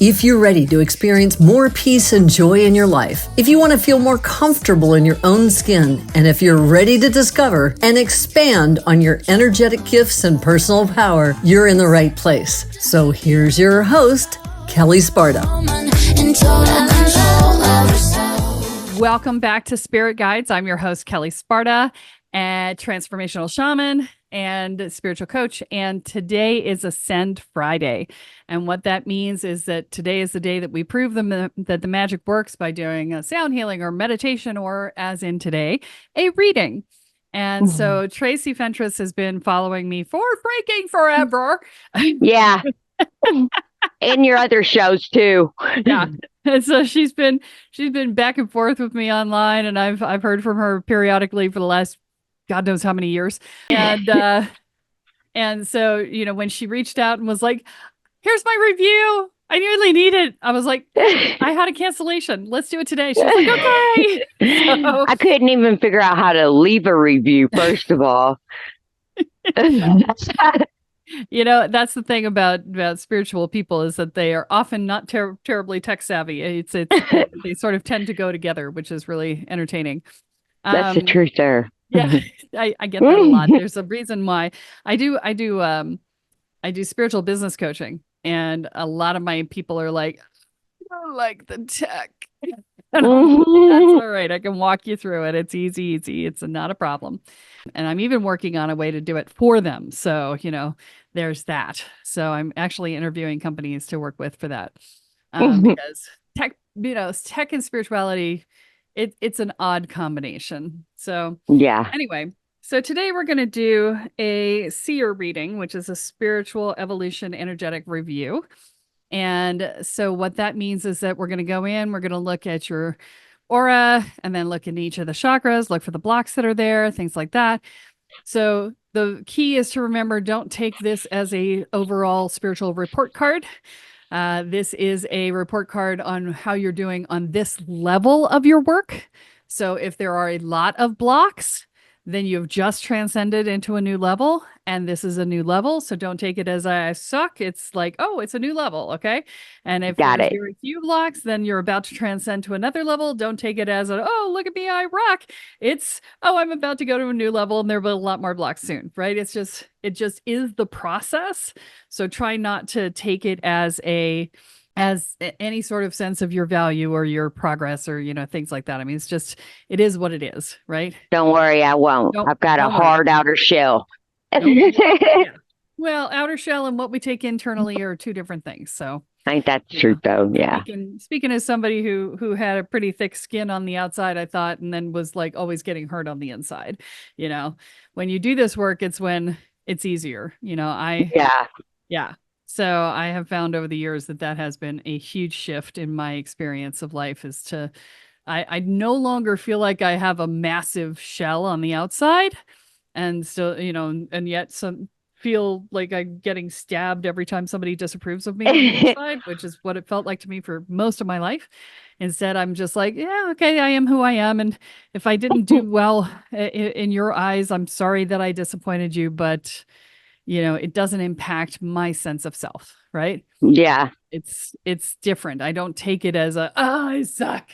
If you're ready to experience more peace and joy in your life, if you want to feel more comfortable in your own skin, and if you're ready to discover and expand on your energetic gifts and personal power, you're in the right place. So here's your host, Kelle Sparta. Welcome back to Spirit Guides. I'm your host, Kelle Sparta, a transformational shaman and spiritual coach. And today is Ascend Friday. And what that means is that today is the day that we prove that the magic works by doing a sound healing or meditation, or as in today, a reading. And so Tracey Fentriss has been following me for freaking forever. Yeah. And your other shows too. Yeah. And so she's been back and forth with me online, and I've heard from her periodically for the last God knows how many years. And so, when she reached out and was like, here's my review, I really need it. I was like, I had a cancellation. Let's do it today. She was like, okay. So, I couldn't even figure out how to leave a review, first of all. that's the thing about spiritual people, is that they are often not terribly tech savvy. They sort of tend to go together, which is really entertaining. That's the truth there. Yeah, I get that a lot. There's a reason why I do spiritual business coaching, and a lot of my people are like, I don't like the tech. That's all right. I can walk you through it. It's easy. It's not a problem. And I'm even working on a way to do it for them. So, there's that. So I'm actually interviewing companies to work with for that. Because tech and spirituality, it's an odd combination. So yeah. Anyway, so today we're going to do a seer reading, which is a spiritual evolution energetic review. And so what that means is that we're going to go in, we're going to look at your aura, and then look in each of the chakras, look for the blocks that are there, things like that. So the key is to remember, don't take this as a overall spiritual report card. This is a report card on how you're doing on this level of your work. So if there are a lot of blocks, then you've just transcended into a new level, and this is a new level. So don't take it as I suck. It's like, oh, it's a new level. Okay. And if there's very few blocks, then you're about to transcend to another level. Don't take it as oh, look at me, I rock. It's, oh, I'm about to go to a new level, and there'll be a lot more blocks soon. Right. It just is the process. So try not to take it as any sort of sense of your value or your progress or, things like that. I mean, it is what it is, right? Don't worry, I won't. I've got a hard outer shell. Nope. Yeah. Well, outer shell and what we take internally are two different things. So I think that's true though. Yeah. Speaking as somebody who had a pretty thick skin on the outside, I thought, and then was like always getting hurt on the inside. When you do this work, it's when it's easier. Yeah. So I have found over the years that has been a huge shift in my experience of life, is I no longer feel like I have a massive shell on the outside, and still, and yet feel like I'm getting stabbed every time somebody disapproves of me on the inside, which is what it felt like to me for most of my life. Instead, I'm just like, yeah, okay, I am who I am. And if I didn't do well in your eyes, I'm sorry that I disappointed you, but it doesn't impact my sense of self, right? Yeah. It's different. I don't take it as I suck.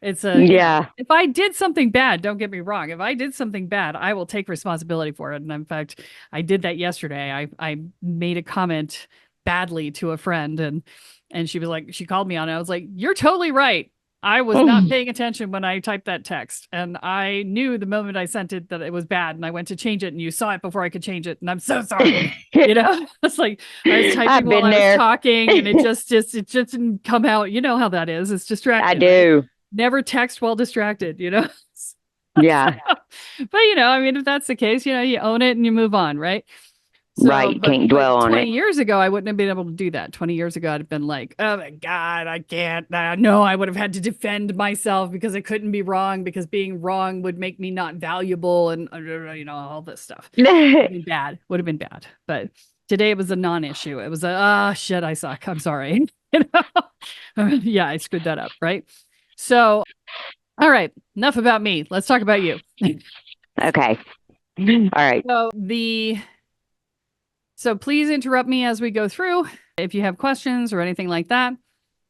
It's if I did something bad, don't get me wrong. If I did something bad, I will take responsibility for it. And in fact, I did that yesterday. I made a comment badly to a friend, and she was like, she called me on it. I was like, you're totally right. I was not paying attention when I typed that text, and I knew the moment I sent it that it was bad, and I went to change it, and you saw it before I could change it, and I'm so sorry. It's like I was typing while I was talking, and it just didn't come out. You know how that is. It's distracting. I do. Right? Never text while distracted. Yeah. But I mean, if that's the case, you own it and you move on, right? So, right. You can't dwell on it. 20 years ago, I wouldn't have been able to do that. 20 years ago, I'd have been like, oh my God, I can't. No, I would have had to defend myself because I couldn't be wrong, because being wrong would make me not valuable, and, all this stuff. Would have been bad. But today it was a non-issue. It was shit, I suck. I'm sorry. Yeah, I screwed that up. Right. So, all right, enough about me. Let's talk about you. Okay. All right. So please interrupt me as we go through if you have questions or anything like that.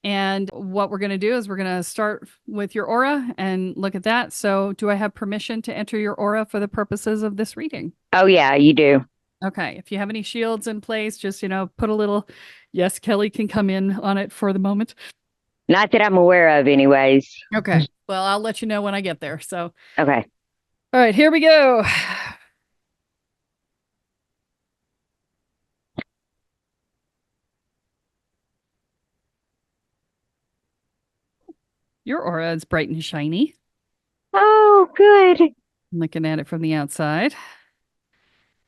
And what we're going to do is we're going to start with your aura and look at that. So do I have permission to enter your aura for the purposes of this reading? Oh, yeah, you do. Okay. If you have any shields in place, just, put a little, yes, Kelly can come in on it for the moment. Not that I'm aware of anyways. Okay. Well, I'll let you know when I get there. So, Okay. all right, here we go. Your aura is bright and shiny. Oh, good. Looking at it from the outside.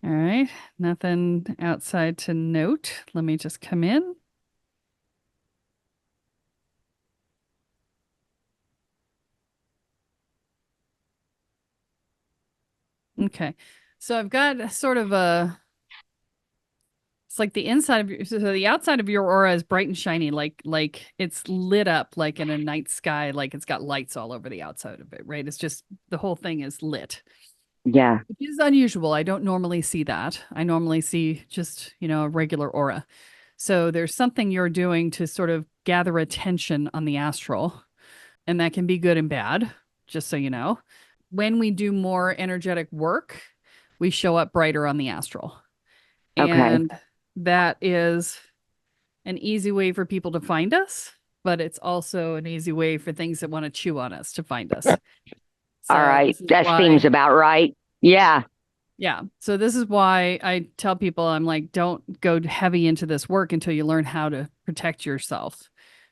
All right. Nothing outside to note. Let me just come in. Okay. So I've got sort of it's like the inside of so the outside of your aura is bright and shiny, like it's lit up like in a night sky, like it's got lights all over the outside of it, right? It's just the whole thing is lit. Yeah. Which is unusual. I don't normally see that. I normally see just, a regular aura. So there's something you're doing to sort of gather attention on the astral, and that can be good and bad, just so you know. When we do more energetic work, we show up brighter on the astral. Okay. And that is an easy way for people to find us, but it's also an easy way for things that want to chew on us to find us. So all right. That seems about right. Yeah. Yeah. So this is why I tell people, I'm like, don't go heavy into this work until you learn how to protect yourself.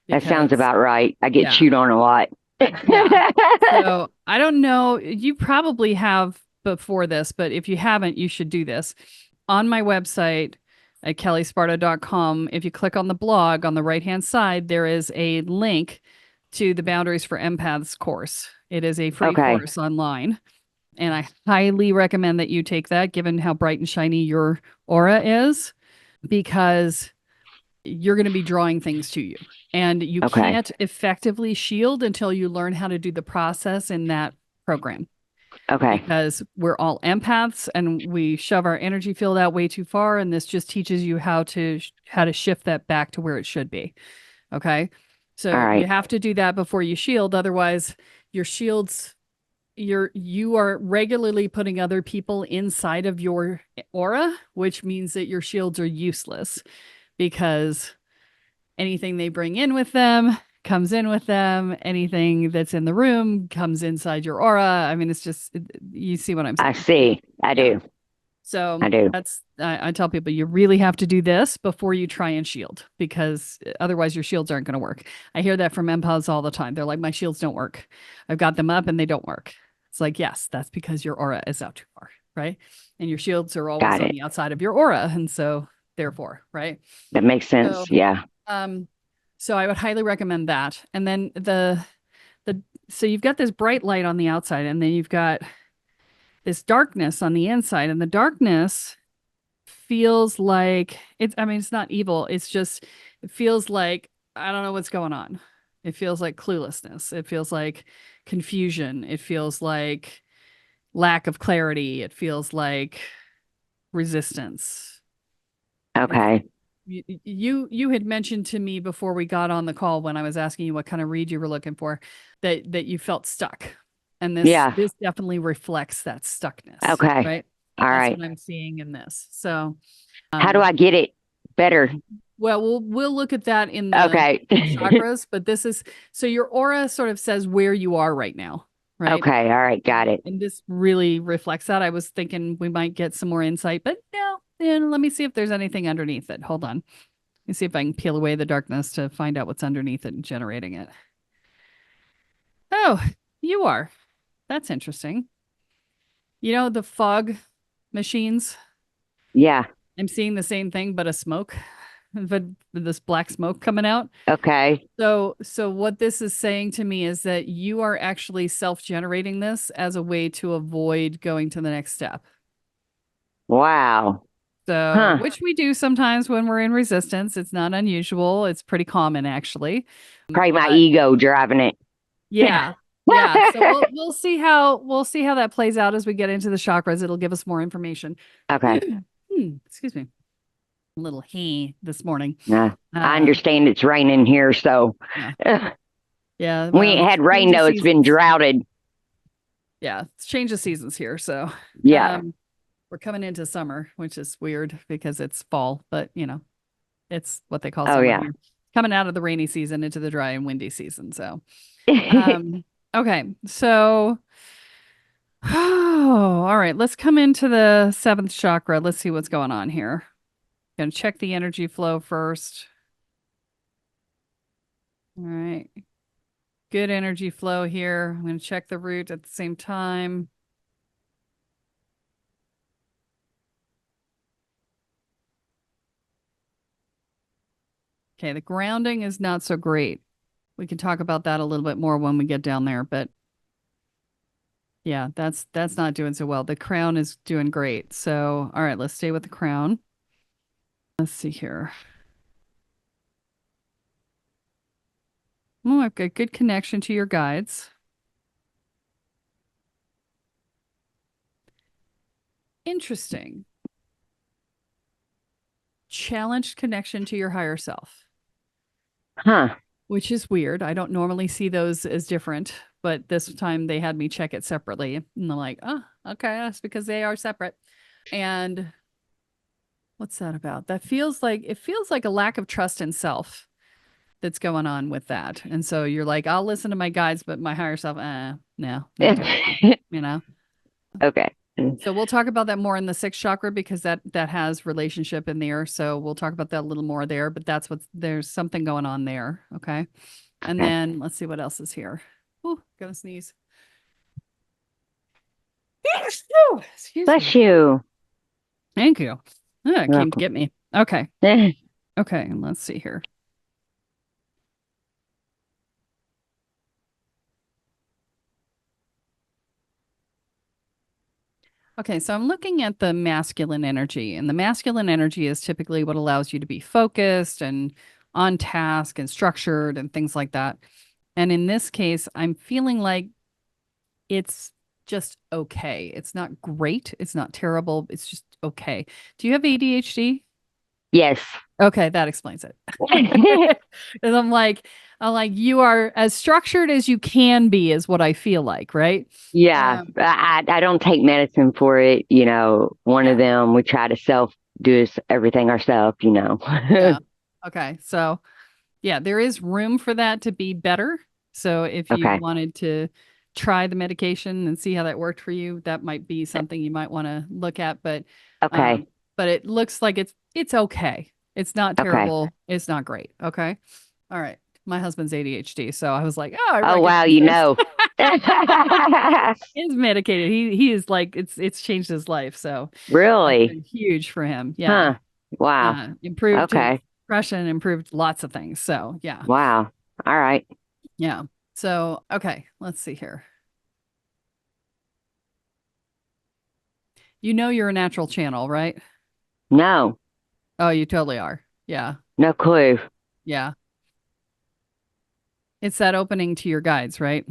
That sounds about right. I get chewed on a lot. Yeah. So I don't know. You probably have before this, but if you haven't, you should do this. On my website at kellesparta.com, if you click on the blog on the right-hand side, there is a link to the Boundaries for Empaths course. It is a free course online. And I highly recommend that you take that, given how bright and shiny your aura is, because you're going to be drawing things to you. And you can't effectively shield until you learn how to do the process in that program. Okay. Because we're all empaths and we shove our energy field out way too far. And this just teaches you how to shift that back to where it should be. Okay. So you have to do that before you shield. Otherwise, your shields, you are regularly putting other people inside of your aura, which means that your shields are useless because anything they bring in with them comes in with them. Anything that's in the room comes inside your aura. I mean, it's just, you see what I'm saying? I see. I do. So I do. I tell people you really have to do this before you try and shield, because otherwise your shields aren't going to work. I hear that from empaths all the time. They're like, my shields don't work. I've got them up and they don't work. It's like, yes, that's because your aura is out too far, right? And your shields are always on the outside of your aura. And so therefore, right? That makes sense. So, yeah. So I would highly recommend that. And then so you've got this bright light on the outside, and then you've got this darkness on the inside, and the darkness feels like it's not evil. It's just, it feels like, I don't know what's going on. It feels like cluelessness. It feels like confusion. It feels like lack of clarity. It feels like resistance. Okay. You had mentioned to me before we got on the call, when I was asking you what kind of read you were looking for, that you felt stuck. And this definitely reflects that stuckness. Okay. Right. All right. That's what I'm seeing in this. So how do I get it better? Well, we'll look at that in the chakras, but this is, so your aura sort of says where you are right now. Right. Okay. All right. Got it. And this really reflects that. I was thinking we might get some more insight, but no. And let me see if there's anything underneath it. Hold on. Let me see if I can peel away the darkness to find out what's underneath it and generating it. Oh, you are. That's interesting. You know, the fog machines? Yeah. I'm seeing the same thing, but a smoke, but this black smoke coming out. Okay. So what this is saying to me is that you are actually self-generating this as a way to avoid going to the next step. Wow. So, which we do sometimes when we're in resistance. It's not unusual. It's pretty common, actually. Probably my ego driving it. Yeah. Yeah. So we'll see how that plays out as we get into the chakras. It'll give us more information. Okay. Excuse me. a little hay this morning. I understand it's raining here, so yeah. we ain't had rain though. It's been droughted. Yeah, it's change of seasons here. So yeah, we're coming into summer, which is weird because it's fall, but it's what they call Oh, summer yeah. here. Coming out of the rainy season into the dry and windy season. So, okay. So, all right, let's come into the seventh chakra. Let's see what's going on here. Gonna check the energy flow first. All right. Good energy flow here. I'm going to check the root at the same time. Okay, the grounding is not so great. We can talk about that a little bit more when we get down there, but yeah, that's not doing so well. The crown is doing great. So, all right, let's stay with the crown. Let's see here. Oh, I've got good connection to your guides. Interesting. Challenged connection to your higher self. Huh. Which is weird. I don't normally see those as different, but this time they had me check it separately. And they're like, oh, okay, that's because they are separate. And what's that about? It feels like a lack of trust in self that's going on with that. And so you're like, I'll listen to my guides, but my higher self, no, not doing it, Okay. So we'll talk about that more in the sixth chakra because that has relationship in there. So we'll talk about that a little more there, but there's something going on there. Okay. And then let's see what else is here. Ooh, gonna sneeze. Excuse Bless me. you. Thank you. It came to get me. Okay. Okay. And let's see here. Okay, so I'm looking at the masculine energy, and the masculine energy is typically what allows you to be focused and on task and structured and things like that. And in this case, I'm feeling like it's just okay. It's not great. It's not terrible. It's just okay. Do you have ADHD? Yes. Okay, that explains it. And I'm like, you are as structured as you can be, is what I feel like, right? Yeah. I don't take medicine for it. One of them, we try to do everything ourselves, Yeah. Okay. So, yeah, there is room for that to be better. So if you wanted to try the medication and see how that worked for you, that might be something you might want to look at. But but it looks like it's okay. It's not terrible. Okay. It's not great. Okay. All right. My husband's ADHD, so I was like, oh wow, He's medicated. He is like it's changed his life. So really it's been huge for him. Yeah. Huh. Wow. Improved his depression, improved lots of things. So yeah. Wow. All right. Yeah. So okay, let's see here. You're a natural channel, right? No. Oh, you totally are. Yeah. No clue. Yeah. It's that opening to your guides, right?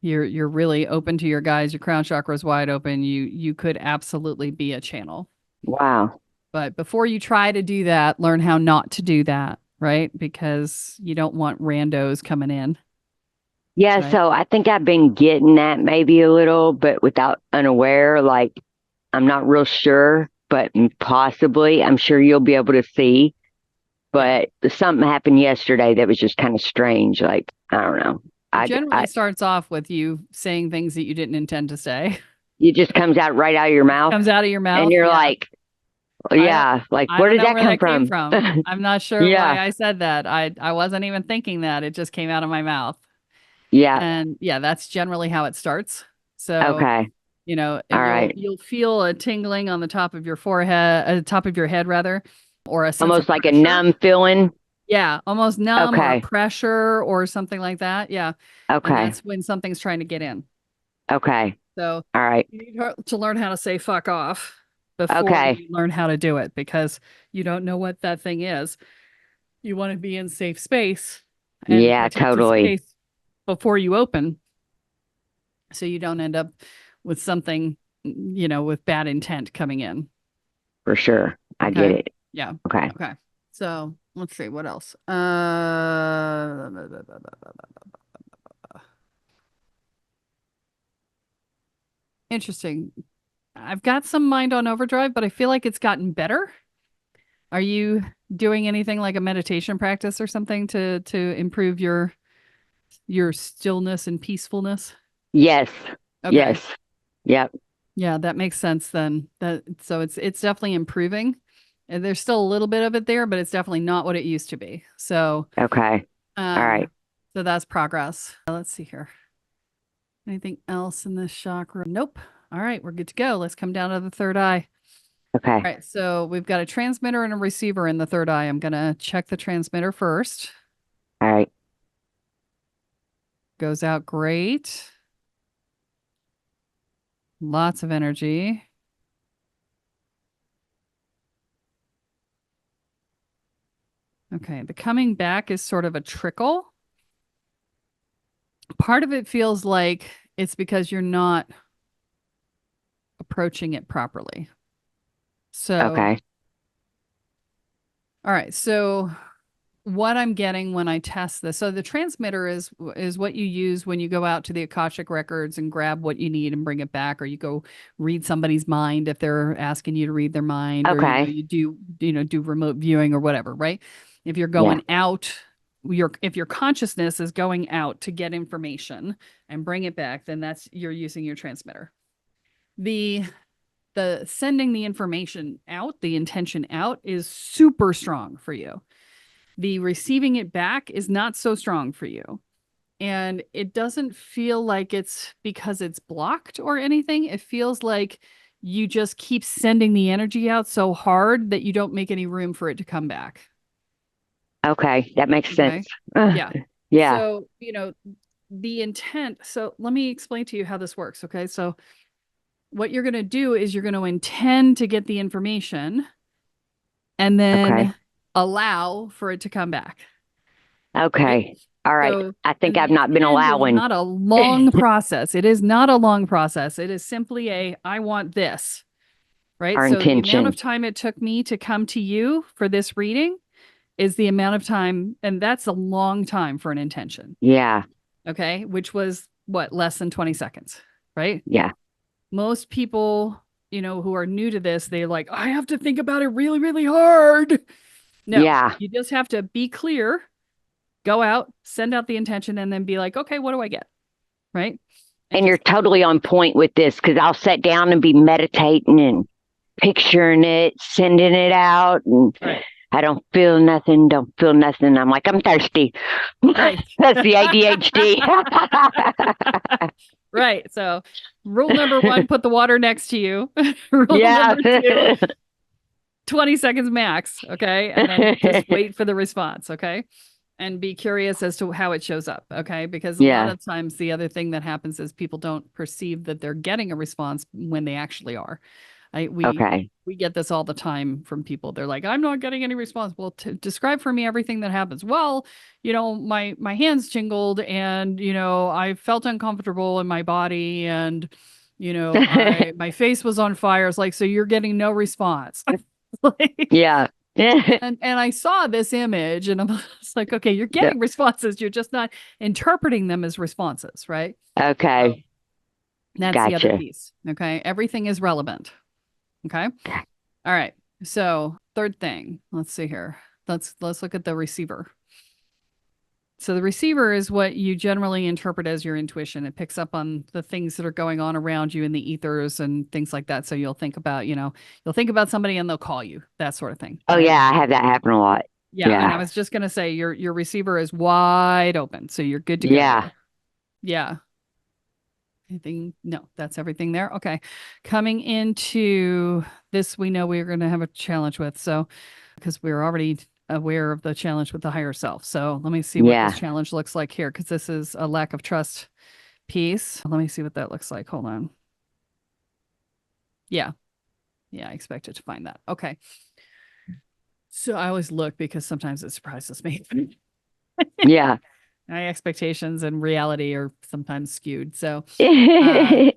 You're really open to your guides. Your crown chakra is wide open. You could absolutely be a channel. Wow. But before you try to do that, learn how not to do that, right? Because you don't want randos coming in. Yeah, right? So I think I've been getting that maybe a little, but without unaware, like I'm not real sure, but possibly. I'm sure you'll be able to see. But something happened yesterday that was just kind of strange. Like, I don't know. It generally starts off with you saying things that you didn't intend to say. It just comes out right out of your mouth. Comes out of your mouth. And you're like, like, where did that come from? I'm not sure why I said that. I wasn't even thinking that. It just came out of my mouth. Yeah. And that's generally how it starts. So, okay. You'll feel a tingling on the top of your forehead, top of your head rather, or a sense almost of like pressure. A numb feeling. Yeah, almost numb or pressure or something like that. Yeah. Okay. And that's when something's trying to get in. Okay. So, all right. You need to learn how to say fuck off before you learn how to do it because you don't know what that thing is. You want to be in safe space. And totally. Space before you open. So you don't end up with something, with bad intent coming in. For sure. I get it. Yeah. Okay. Okay. So let's see what else. Interesting. I've got some mind on overdrive, but I feel like it's gotten better. Are you doing anything like a meditation practice or something to improve your stillness and peacefulness? Yes. Okay. Yes. Yep. Yeah, that makes sense then. That so it's definitely improving. And there's still a little bit of it there, but it's definitely not what it used to be. So Okay. All um right. so that's progress. Let's see here. Anything else in this chakra? Nope. All right, we're good to go. Let's come down to the third eye. Okay. All right, so we've got a transmitter and a receiver in the third eye. I'm gonna check the transmitter first. All right. Goes out great. Lots of energy. Okay, the coming back is sort of a trickle. Part of it feels like it's because you're not approaching it properly. So, Okay. all right. So what I'm getting when I test this. So the transmitter is what you use when you go out to the Akashic records and grab what you need and bring it back, or you go read somebody's mind if they're asking you to read their mind, or Okay. you do remote viewing or whatever, right? If you're Yeah. going out, if your consciousness is going out to get information and bring it back, then you're using your transmitter. The sending the information out, the intention out, is super strong for you. The receiving it back is not so strong for you. And it doesn't feel like it's because it's blocked or anything. It feels like you just keep sending the energy out so hard that you don't make any room for it to come back. Okay. That makes Okay. sense. Yeah. Yeah. So, the intent. So let me explain to you how this works. Okay. So what you're going to do is you're going to intend to get the information and Okay. then allow for it to come back. Right. Okay. All right. So, I think and the I've not been intend is allowing not a long process. It is not a long process. It is simply I want this. Right. our So the amount of intention. time it took me to come to you for this reading is the amount of time. And that's a long time for an intention. Yeah. Okay. Which was what, less than 20 seconds. Right. Yeah. Most people, who are new to this, they're like, I have to think about it really, really hard. No, Yeah. you just have to be clear, go out, send out the intention, and then be like, okay, what do I get? Right. And And you're totally on point with this because I'll sit down and be meditating and picturing it, sending it out. And right. I don't feel nothing. I'm like, I'm thirsty. Right. That's the ADHD. Right. So rule number 1, put the water next to you. Rule Yeah. number 2, 20 seconds max. Okay. And then just wait for the response. Okay. And be curious as to how it shows up. Okay. Because a lot Yeah. of times the other thing that happens is people don't perceive that they're getting a response when they actually are. Okay. We get this all the time from people. They're like, I'm not getting any response. Well, describe for me everything that happens. Well, my hands jingled and, I felt uncomfortable in my body and, my face was on fire. It's like, so you're getting no response. Like, Yeah. and I saw this image and I'm just like, okay, you're getting responses. You're just not interpreting them as responses, right? Okay. That's the other Gotcha. piece. Okay. Everything is relevant. Okay. All right. So third thing, let's see here. Let's look at the receiver. So the receiver is what you generally interpret as your intuition. It picks up on the things that are going on around you in the ethers and things like that. So you'll think about, somebody and they'll call you, that sort of thing. Oh Right? yeah, I have that happen a lot. Yeah. And I Yeah. was just gonna say your receiver is wide open. So you're good to go Yeah. there. Yeah. Anything? No, that's everything there. Okay. Coming into this, we know we're going to have a challenge with. So, because we're already aware of the challenge with the higher self. So, let me see what this Yeah. challenge looks like here, because this is a lack of trust piece. Let me see what that looks like. Hold on. Yeah. Yeah. I expected to find that. Okay. So, I always look because sometimes it surprises me. Yeah. My expectations and reality are sometimes skewed. So, Yeah.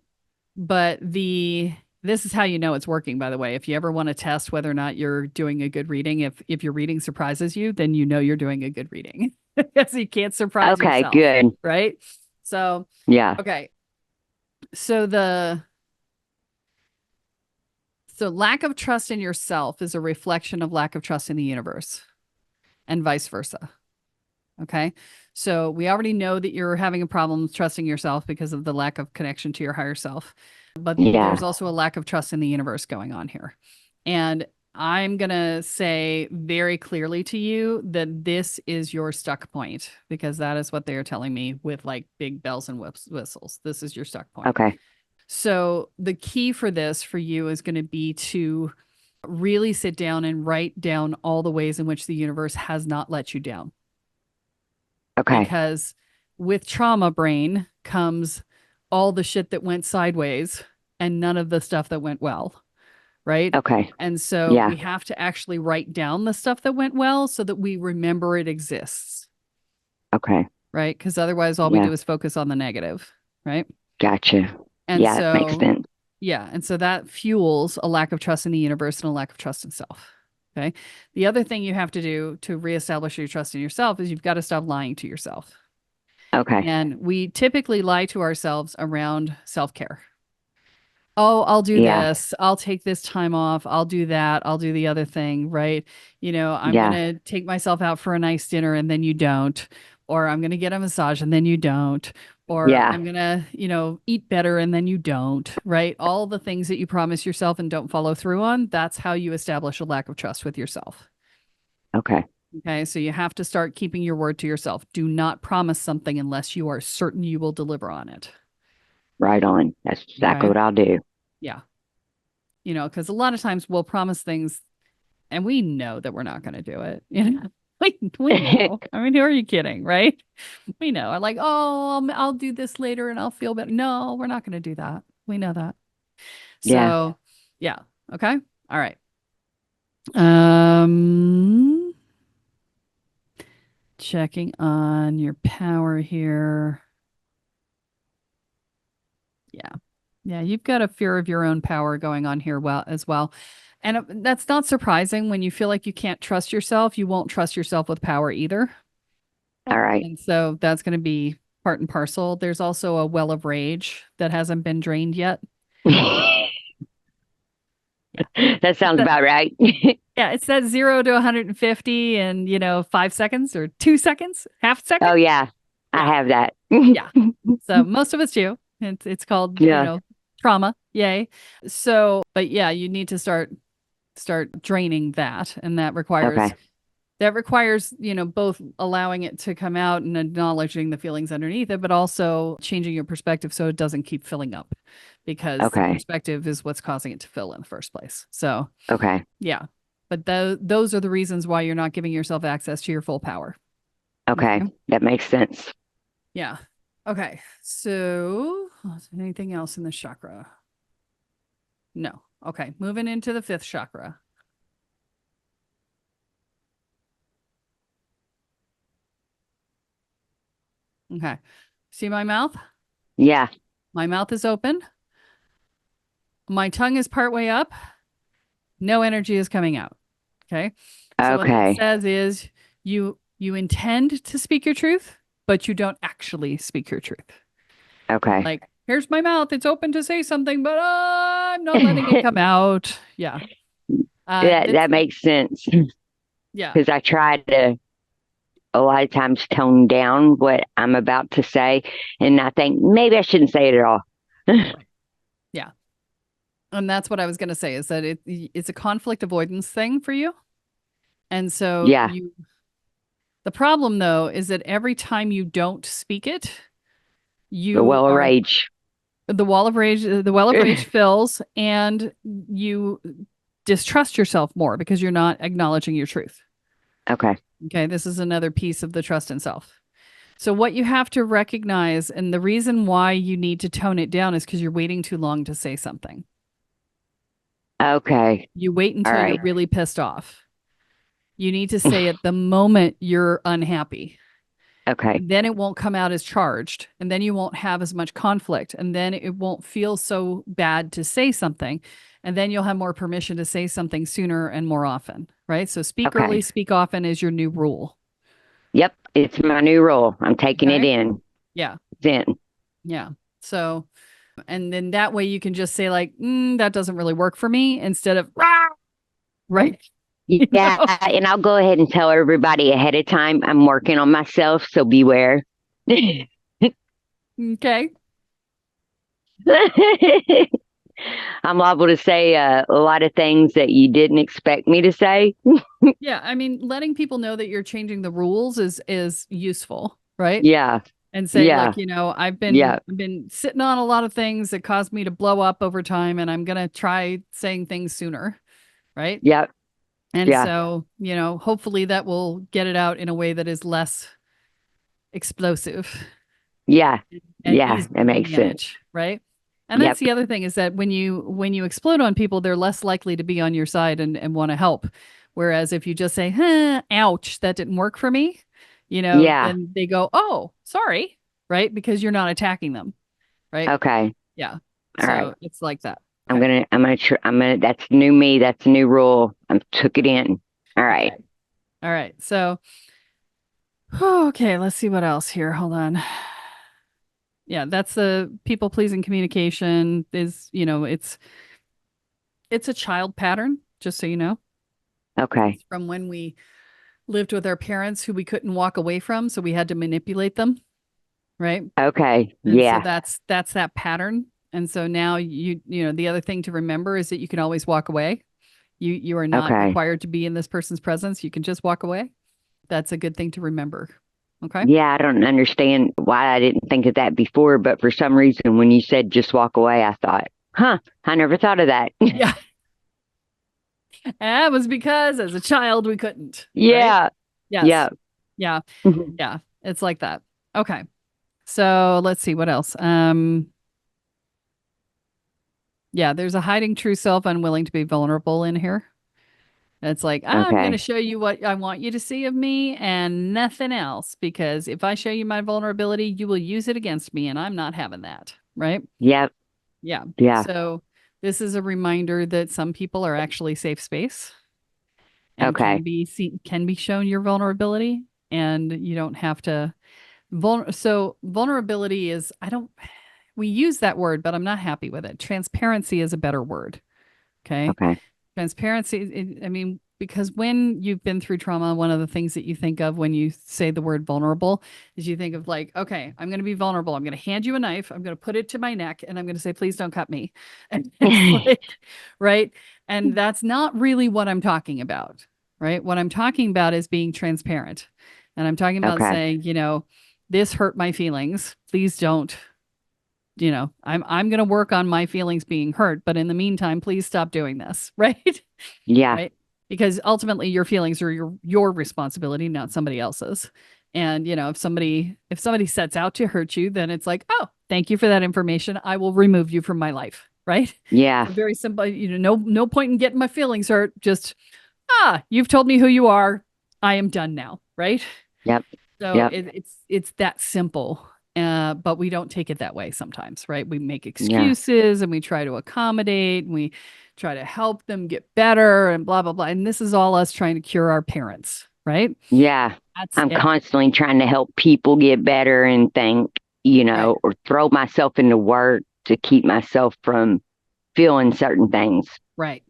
but the This is how you know it's working, by the way. If you ever want to test whether or not you're doing a good reading, if your reading surprises you, then you know you're doing a good reading because you can't surprise Okay, yourself, good. right? So, Yeah. okay. So lack of trust in yourself is a reflection of lack of trust in the universe and vice versa. Okay. So we already know that you're having a problem trusting yourself because of the lack of connection to your higher self. But there's Yeah. also a lack of trust in the universe going on here. And I'm going to say very clearly to you that this is your stuck point, because that is what they are telling me with like big bells and whistles. This is your stuck point. Okay. So the key for this for you is going to be to really sit down and write down all the ways in which the universe has not let you down. Okay. Because with trauma brain comes all the shit that went sideways and none of the stuff that went well. Right. Okay. And so Yeah. we have to actually write down the stuff that went well so that we remember it exists. Okay. Right. Because otherwise, all we do is focus on the negative. Right. Gotcha. And yeah, so, it makes sense. yeah. And so that fuels a lack of trust in the universe and a lack of trust in self. Okay. The other thing you have to do to reestablish your trust in yourself is you've got to stop lying to yourself. Okay. And we typically lie to ourselves around self-care. Oh, I'll do Yeah. this. I'll take this time off. I'll do that. I'll do the other thing. Right. You know, I'm Yeah. going to take myself out for a nice dinner and then you don't. Or I'm going to get a massage and then you don't. Or Yeah. I'm going to, you know, eat better and then you don't. Right. All the things that you promise yourself and don't follow through on. That's how you establish a lack of trust with yourself. Okay. Okay. So you have to start keeping your word to yourself. Do not promise something unless you are certain you will deliver on it. Right on. That's exactly Okay. what I'll do. Yeah. You know, because a lot of times we'll promise things and we know that we're not going to do it. You know, we know. I mean, who are you kidding? Right. We know. I'm like, oh, I'll do this later and I'll feel better. No, we're not going to do that. We know that. Yeah. So, yeah. Okay. All right. Um, checking on your power here. Yeah. Yeah, you've got a fear of your own power going on here as well. And that's not surprising. When you feel like you can't trust yourself, you won't trust yourself with power either. All right. And so that's going to be part and parcel. There's also a well of rage that hasn't been drained yet. That sounds about right. Yeah, it's that 0 to 150 in, you know, 5 seconds or 2 seconds, half second. Oh yeah. I have that. Yeah. So most of us do. It's called, you know, trauma. Yay. So, but yeah, you need to start draining that. And that requires, you know, both allowing it to come out and acknowledging the feelings underneath it, but also changing your perspective so it doesn't keep filling up, because the perspective is what's causing it to fill in the first place. So, yeah. But those are the reasons why you're not giving yourself access to your full power. Okay. That makes sense. Yeah. Okay. So, anything else in the chakra? No. Okay. Moving into the 5th chakra. Okay. See my mouth? Yeah. My mouth is open. My tongue is partway up. No energy is coming out. Okay. So what that says is you intend to speak your truth, but you don't actually speak your truth. Okay. Like, here's my mouth. It's open to say something, but I'm not letting it come out. Yeah. That makes sense. Yeah. Because I try to a lot of times tone down what I'm about to say. And I think maybe I shouldn't say it at all. Yeah. And that's what I was going to say, is that it's a conflict avoidance thing for you. And so the problem though, is that every time you don't speak it, The well of rage fills, and you distrust yourself more because you're not acknowledging your truth. Okay. This is another piece of the trust in self. So what you have to recognize, and the reason why you need to tone it down, is because you're waiting too long to say something. Okay. You wait until you're really pissed off. You need to say it the moment you're unhappy. Okay. Then it won't come out as charged, and then you won't have as much conflict, and then it won't feel so bad to say something, and then you'll have more permission to say something sooner and more often, right? So speak Okay. early, speak often is your new rule. Yep. It's my new rule. I'm taking it Okay. in. Yeah. It's in. Yeah. So, and then that way you can just say like, that doesn't really work for me instead of, "Rah!" Right? You Yeah. know? And I'll go ahead and tell everybody ahead of time I'm working on myself, so beware. Okay. I'm liable to say a lot of things that you didn't expect me to say. Yeah. I mean, letting people know that you're changing the rules is useful, right? Yeah. And say Yeah. like, you know, Yeah. I've been sitting on a lot of things that caused me to blow up over time, and I'm gonna try saying things sooner, right? Yep. And Yeah. so, you know, hopefully that will get it out in a way that is less explosive Yeah. and Yeah. easier That to makes sense. manage, right? And that's Yep. the other thing, is that when you explode on people, they're less likely to be on your side and want to help. Whereas if you just say, ouch, that didn't work for me, you know, Yeah. then they go, oh, sorry, right? Because you're not attacking them, right? Okay. Yeah. All right. So it's like that. I'm Okay. gonna, that's new me. That's new rule. I took it in. All right. Okay. All right. So, okay, let's see what else here. Hold on. Yeah, that's the people pleasing communication is, you know, it's a child pattern, just so you know. Okay. It's from when we lived with our parents who we couldn't walk away from, so we had to manipulate them, right? Okay. And so Yeah. that's that pattern. And so now you know, the other thing to remember is that you can always walk away. You are not Okay. required to be in this person's presence. You can just walk away. That's a good thing to remember. Okay? Yeah. I don't understand why I didn't think of that before, but for some reason, when you said just walk away, I thought, huh, I never thought of that. Yeah. That was because as a child we couldn't, right? Yeah. Yes. Yeah. Yeah. Yeah. It's like that. Okay. So let's see what else. Yeah, there's a hiding true self, unwilling to be vulnerable in here. It's like, I'm going to Okay. show you what I want you to see of me and nothing else, because if I show you my vulnerability, you will use it against me, and I'm not having that. Right? Yep. Yeah. Yeah. So this is a reminder that some people are actually safe space and Okay. can be shown your vulnerability, and you don't have to so vulnerability is, we use that word, but I'm not happy with it. Transparency is a better word. Okay. Okay. Transparency, I mean, because when you've been through trauma, one of the things that you think of when you say the word vulnerable is you think of like, okay, I'm going to be vulnerable. I'm going to hand you a knife. I'm going to put it to my neck and I'm going to say, please don't cut me. And it's like, right. And that's not really what I'm talking about. Right. What I'm talking about is being transparent. And I'm talking about Okay. saying, you know, this hurt my feelings. Please don't, you know, I'm going to work on my feelings being hurt, but in the meantime, please stop doing this, right? Yeah. Right? Because ultimately your feelings are your responsibility, not somebody else's. And, you know, if somebody sets out to hurt you, then it's like, "Oh, thank you for that information. I will remove you from my life." Right? Yeah. So very simple, you know, no point in getting my feelings hurt. Just, you've told me who you are. I am done now, right? Yep. So Yep. it's that simple. But we don't take it that way sometimes, right? We make Yeah. excuses and we try to accommodate and we try to help them get better and blah, blah, blah. And this is all us trying to cure our parents, right? Yeah. That's I'm it. constantly trying to help people get better and think, Right. or throw myself into work to keep myself from feeling certain things. Right.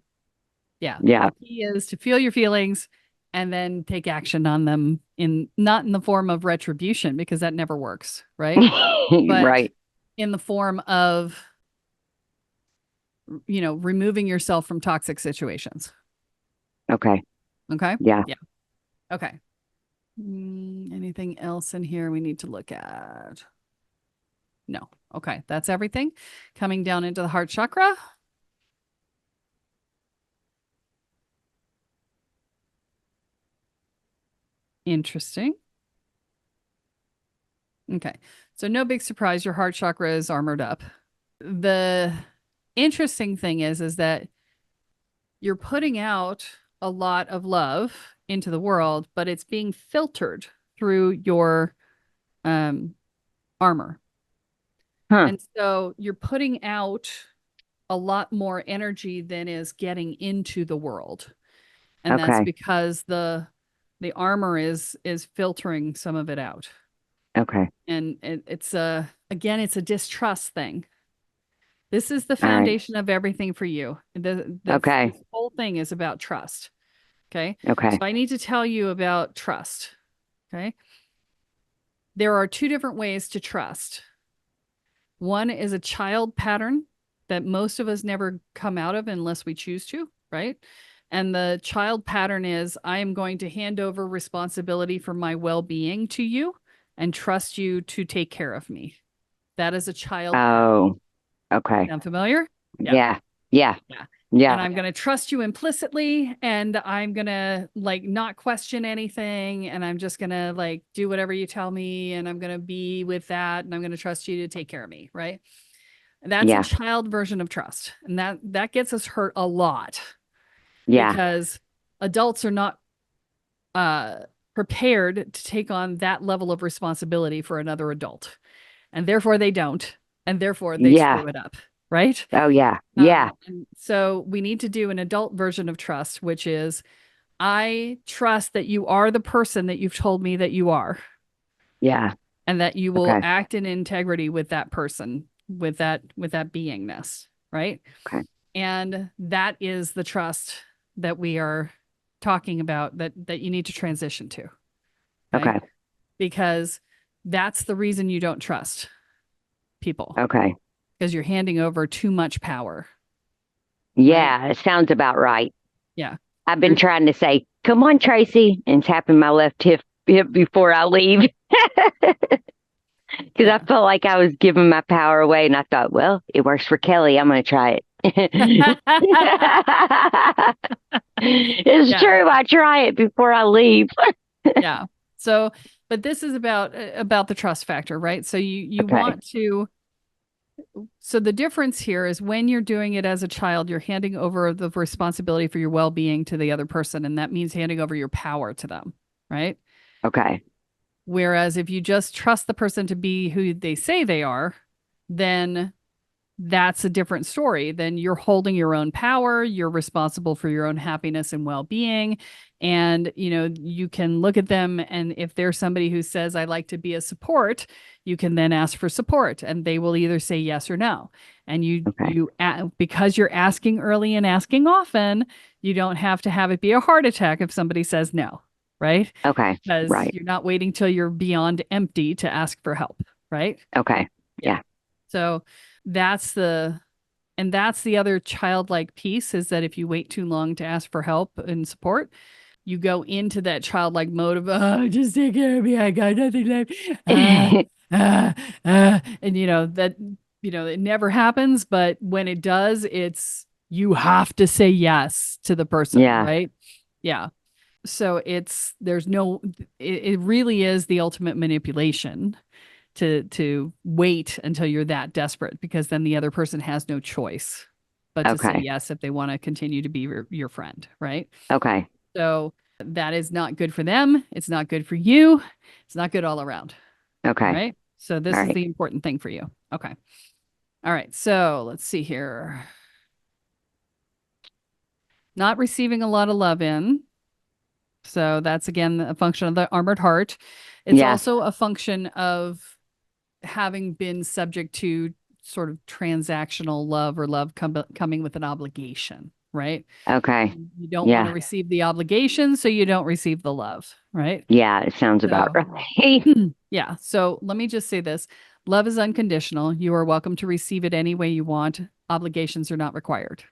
Yeah. Yeah. The key is to feel your feelings and then take action on them, not in the form of retribution, because that never works, right? But Right. in the form of, you know, removing yourself from toxic situations. Okay. Okay. Yeah. Yeah. Okay. Anything else in here we need to look at? No. Okay. That's everything. Coming down into the heart chakra. Interesting. Okay. So no big surprise, your heart chakra is armored up. The interesting thing is that you're putting out a lot of love into the world, but it's being filtered through your armor. Huh. And so you're putting out a lot more energy than is getting into the world. And that's Okay. because the armor is filtering some of it out. Okay. And it's again, it's a distrust thing. This is the All right. foundation of everything for you. Okay. This whole thing is about trust. Okay. Okay. So I need to tell you about trust. Okay. There are two different ways to trust. One is a child pattern that most of us never come out of unless we choose to, right? And the child pattern is I am going to hand over responsibility for my well being to you and trust you to take care of me. That is a child pattern. Oh, okay. Sound familiar? Yeah. Yeah. Yeah. Yeah. And I'm going to trust you implicitly, and I'm going to like not question anything, and I'm just going to like do whatever you tell me, and I'm going to be with that, and I'm going to trust you to take care of me, right? That's a Yeah. child version of trust. And that gets us hurt a lot Yeah. because adults are not prepared to take on that level of responsibility for another adult. And therefore they don't. And therefore they Yeah. screw it up. Right? Oh, yeah. Yeah. And so we need to do an adult version of trust, which is I trust that you are the person that you've told me that you are, Yeah. and that you will Okay. act in integrity with that person, with that beingness, right? Okay. And that is the trust that we are talking about that you need to transition to. Okay. Because that's the reason you don't trust people. Okay. Because you're handing over too much power. Yeah. It sounds about right. Yeah. I've been trying to say, come on, Tracey, and tapping my left hip before I leave. Because I felt like I was giving my power away, and I thought, well, it works for Kelly. I'm going to try it. It's true. I try it before I leave. Yeah. So, but this is about the trust factor, right? So you Okay. want to. So the difference here is when you're doing it as a child, you're handing over the responsibility for your well-being to the other person, and that means handing over your power to them, right? Okay. Whereas if you just trust the person to be who they say they are, then that's a different story. Then you're holding your own power, you're responsible for your own happiness and well-being. And, you can look at them, and if they're somebody who says, I like to be a support, you can then ask for support, and they will either say yes or no. And because you're asking early and asking often, you don't have to have it be a heart attack if somebody says no, right? Okay. Because you're not waiting till you're beyond empty to ask for help, right? Okay. Yeah. So that's the other childlike piece, is that if you wait too long to ask for help and support, you go into that childlike mode of, just take care of me. I got nothing left. And it never happens. But when it does, you have to say yes to the person, right? Yeah. So it really is the ultimate manipulation to wait until you're that desperate, because then the other person has no choice but to say yes if they want to continue to be your friend, right? Okay. So that is not good for them. It's not good for you. It's not good all around. Okay. All right. So this is the important thing for you. Okay. All right. So let's see here. Not receiving a lot of love in. So that's, again, a function of the armored heart. It's also a function of having been subject to sort of transactional love, or love coming with an obligation, right? Okay. You don't want to receive the obligation, so you don't receive the love, right? Yeah, it sounds about right. Yeah. So let me just say this. Love is unconditional. You are welcome to receive it any way you want. Obligations are not required.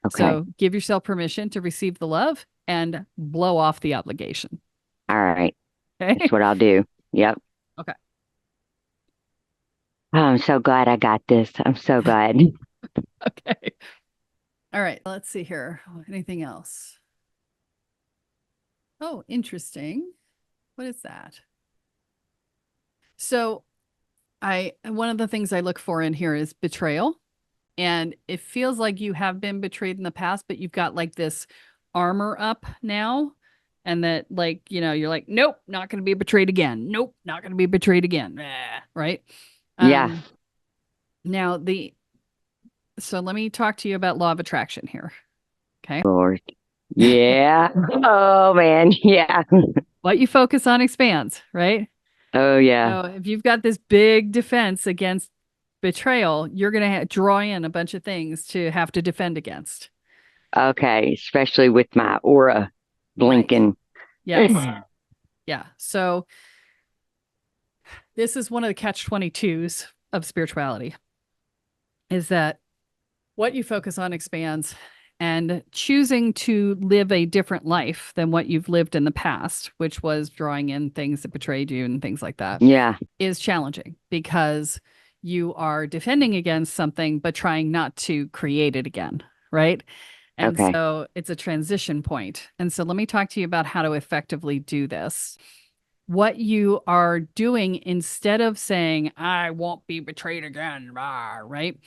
Okay. So give yourself permission to receive the love and blow off the obligation. All right. Okay. That's what I'll do. Yep. Okay. Oh, I'm so glad I got this. I'm so glad. Okay. All right. Let's see here. Anything else? Oh, interesting. What is that? So one of the things I look for in here is betrayal. And it feels like you have been betrayed in the past, but you've got like this armor up now And that, like, you're like, nope, not going to be betrayed again. Nope, not going to be betrayed again. Right. Yeah. Now so let me talk to you about law of attraction here. Okay. Lord. Yeah. Oh man. Yeah. What you focus on expands, right? Oh yeah. So if you've got this big defense against betrayal, you're going to draw in a bunch of things to have to defend against. Okay. Especially with my aura blinking. Right. Yes. Yeah. So this is one of the catch-22s of spirituality, is that what you focus on expands, and choosing to live a different life than what you've lived in the past, which was drawing in things that betrayed you and things like that, Yeah. is challenging because you are defending against something, but trying not to create it again. Right. And Okay. so it's a transition point. And so let me talk to you about how to effectively do this. What you are doing, instead of saying, I won't be betrayed again, right?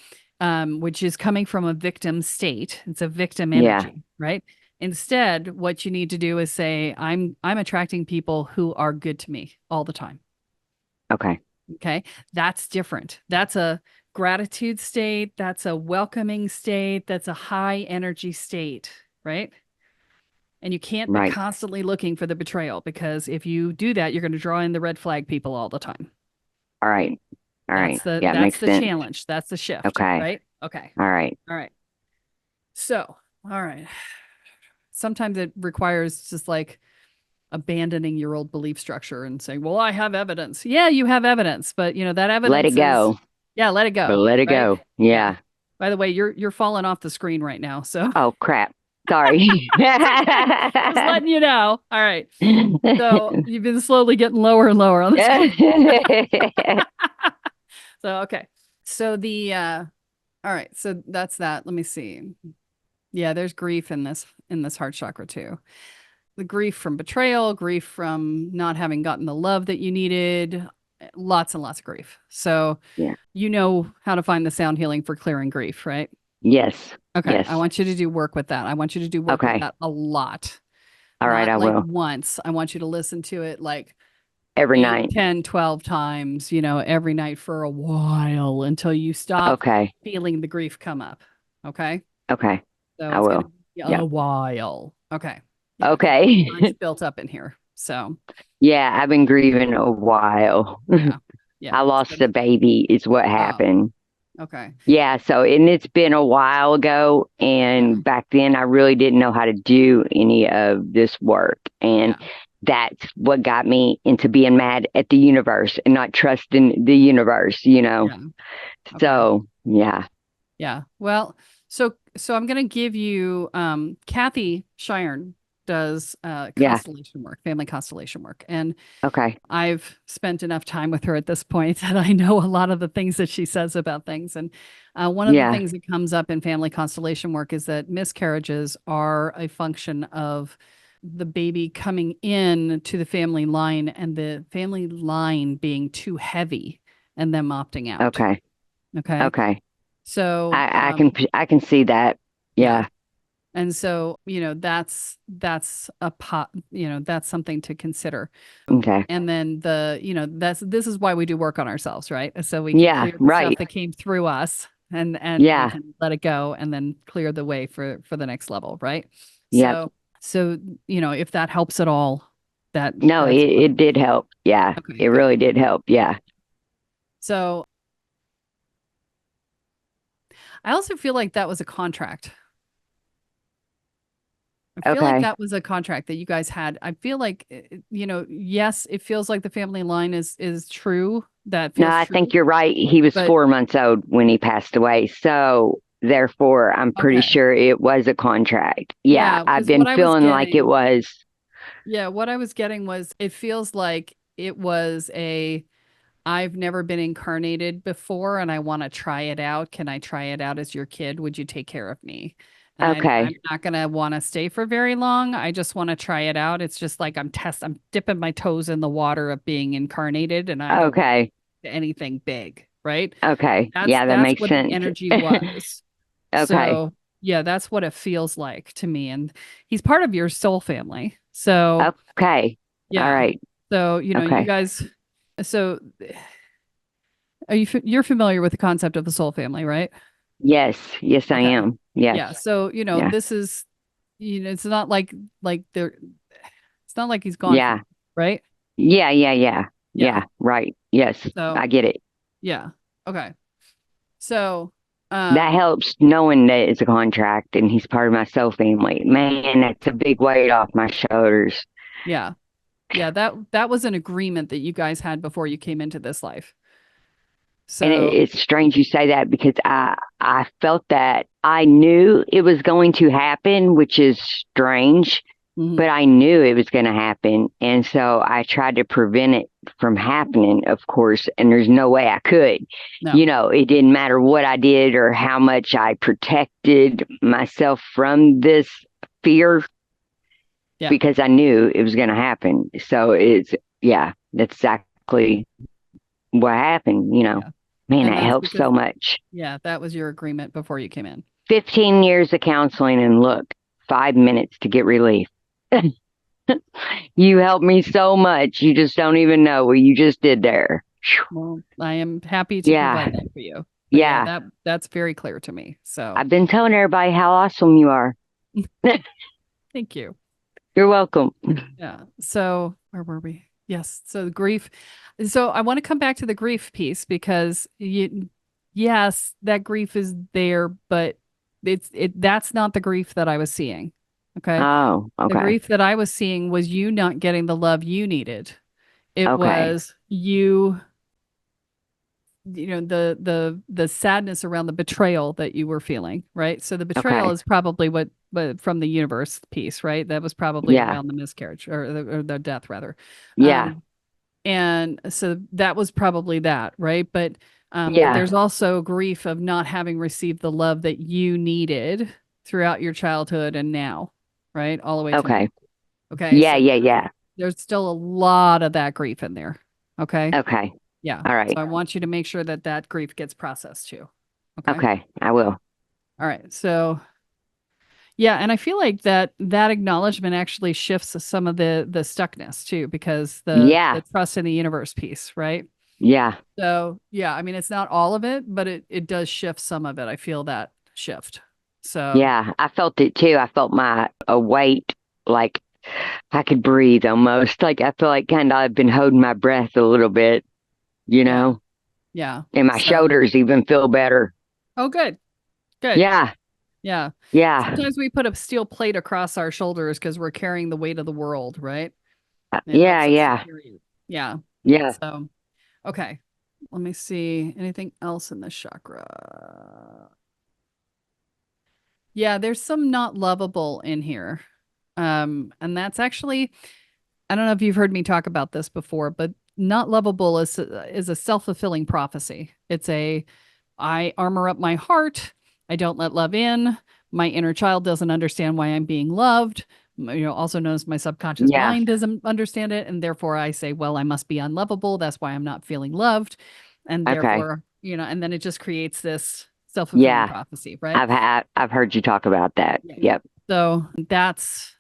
Which is coming from a victim state. It's a victim energy, right? Instead, what you need to do is say, I'm attracting people who are good to me all the time. Okay. Okay. That's different. That's a gratitude state. That's a welcoming state. That's a high energy state, right? And you can't be constantly looking for the betrayal, because if you do that, you're going to draw in the red flag people all the time. All right. All right. Yeah, That's makes the sense. challenge. That's the shift. Okay. Right? Okay. All right. All right. So, all right. Sometimes it requires just like abandoning your old belief structure and saying, well, I have evidence. Yeah, you have evidence, but that evidence Let it go. Yeah, let it go. But let it go. Yeah. By the way, you're falling off the screen right now. So Oh crap. Sorry. just letting you know. All right. So you've been slowly getting lower and lower on the screen. So okay. So all right, so that's that. Let me see. Yeah, there's grief in this heart chakra too. The grief from betrayal, grief from not having gotten the love that you needed, lots and lots of grief. So yeah. you know how to find the sound healing for clearing grief, right? Yes. Okay. Yes. I want you to do work with that. I want you to do work with that a lot. All right, I will. Once. I want you to listen to it like every night, 10, 12 times, every night for a while, until you stop feeling the grief come up. Okay. Okay. So I will. A while. Okay. Yeah, okay. It's built up in here. So yeah, I've been grieving a while. Yeah. I lost a baby is what happened. Okay. Yeah. So, and it's been a while ago. And back then I really didn't know how to do any of this work. And that's what got me into being mad at the universe and not trusting the universe, Okay. So, yeah. Yeah. Well, so I'm going to give you, Kathy Shiren does constellation work, family constellation work. And I've spent enough time with her at this point that I know a lot of the things that she says about things. And one of the things that comes up in family constellation work is that miscarriages are a function of the baby coming in to the family line and the family line being too heavy and them opting out. Okay. So I can see that. Yeah. And so, that's a that's something to consider. Okay. And then this is why we do work on ourselves, right? So we can clear the stuff that came through us and we can let it go and then clear the way for the next level, right? So, if that helps at all, it did help. Yeah. Okay, it really did help. Yeah. So I also feel like that was a contract. I feel like that was a contract that you guys had. I feel like, yes, it feels like the family line is true. I think you're right. He was 4 months old when he passed away. So therefore, I'm pretty sure it was a contract. Yeah, I've been feeling like it was. Yeah, what I was getting was, it feels like it was I've never been incarnated before and I want to try it out. Can I try it out as your kid? Would you take care of me? And I'm not going to want to stay for very long. I just want to try it out. It's just like I'm dipping my toes in the water of being incarnated, and I don't want anything big, right? Okay. That makes sense. The energy was. So, that's what it feels like to me. And he's part of your soul family. So, Okay. yeah. All right. So, you Okay. guys, so you're familiar with the concept of the soul family, right? Yes. Yes, I Okay. am. Yes. Yeah. So, Yeah. this is, it's not like they're, it's not like he's gone from, Yeah. right? Yeah. Yeah. Yeah. Yeah. Yeah. Right. Yes. So, I get it. yeah. Okay. So, That helps knowing that it's a contract and he's part of my soul family. Man, that's a big weight off my shoulders. yeah. Yeah, that was an agreement that you guys had before you came into this life. And So, it's strange you say that because I felt that I knew it was going to happen, which is strange, mhm. but I knew it was going to happen. And so I tried to prevent it from happening, of course, and there's no way I could. No. It didn't matter what I did or how much I protected myself from this fear Yeah. because I knew it was going to happen. So that's exactly what happened, Yeah. Man, And that that's helps because, so much. yeah, that was your agreement before you came in. 15 years of counseling and look, 5 minutes to get relief. You helped me so much. You just don't even know what you just did there. Well, I am happy to Yeah. provide that for you. But Yeah. that's very clear to me. So I've been telling everybody how awesome you are. thank you. You're welcome. Yeah. So where were we? Yes. So the grief. So I want to come back to the grief piece because yes, that grief is there, but that's not the grief that I was seeing. Okay. Oh, The okay. grief that I was seeing was you not getting the love you needed. It Okay. was you, the sadness around the betrayal that you were feeling, right? So the betrayal Okay. is probably what from the universe piece, right? That was probably Yeah. around the miscarriage or the death rather. Yeah. And so that was probably that, right? But Yeah. there's also grief of not having received the love that you needed throughout your childhood and now, right? All the way to now. Okay. Okay. Yeah. So Yeah. Yeah. there's still a lot of that grief in there. Okay. Okay. Yeah. All So right. I want you to make sure that that grief gets processed too. Okay. Okay. I will. All right. So yeah, and I feel like that acknowledgement actually shifts some of the stuckness too, because the Yeah. trust in the universe piece, right? Yeah. So yeah, I mean it's not all of it, but it does shift some of it. I feel that shift. So Yeah. I felt it too. I felt a weight, like I could breathe almost. Like I feel like kind of I've been holding my breath a little bit, you yeah, know, yeah. and my So shoulders even feel better. oh good. Good. Yeah. Yeah. Yeah. Sometimes we put a steel plate across our shoulders because we're carrying the weight of the world, right? It Yeah. helps us to Yeah. carry. Yeah. Yeah. So okay. Let me see. Anything else in the chakra? Yeah, there's some not lovable in here. And that's actually, I don't know if you've heard me talk about this before, but not lovable is a self-fulfilling prophecy. It's I armor up my heart. I don't let love in. My inner child doesn't understand why I'm being loved. Also known as my subconscious Yeah. mind doesn't understand it. And therefore I say, well, I must be unlovable. That's why I'm not feeling loved. And Okay. therefore, and then it just creates this self-fulfilling Yeah. prophecy, right? I've heard you talk about that. Yeah. Yep. So that's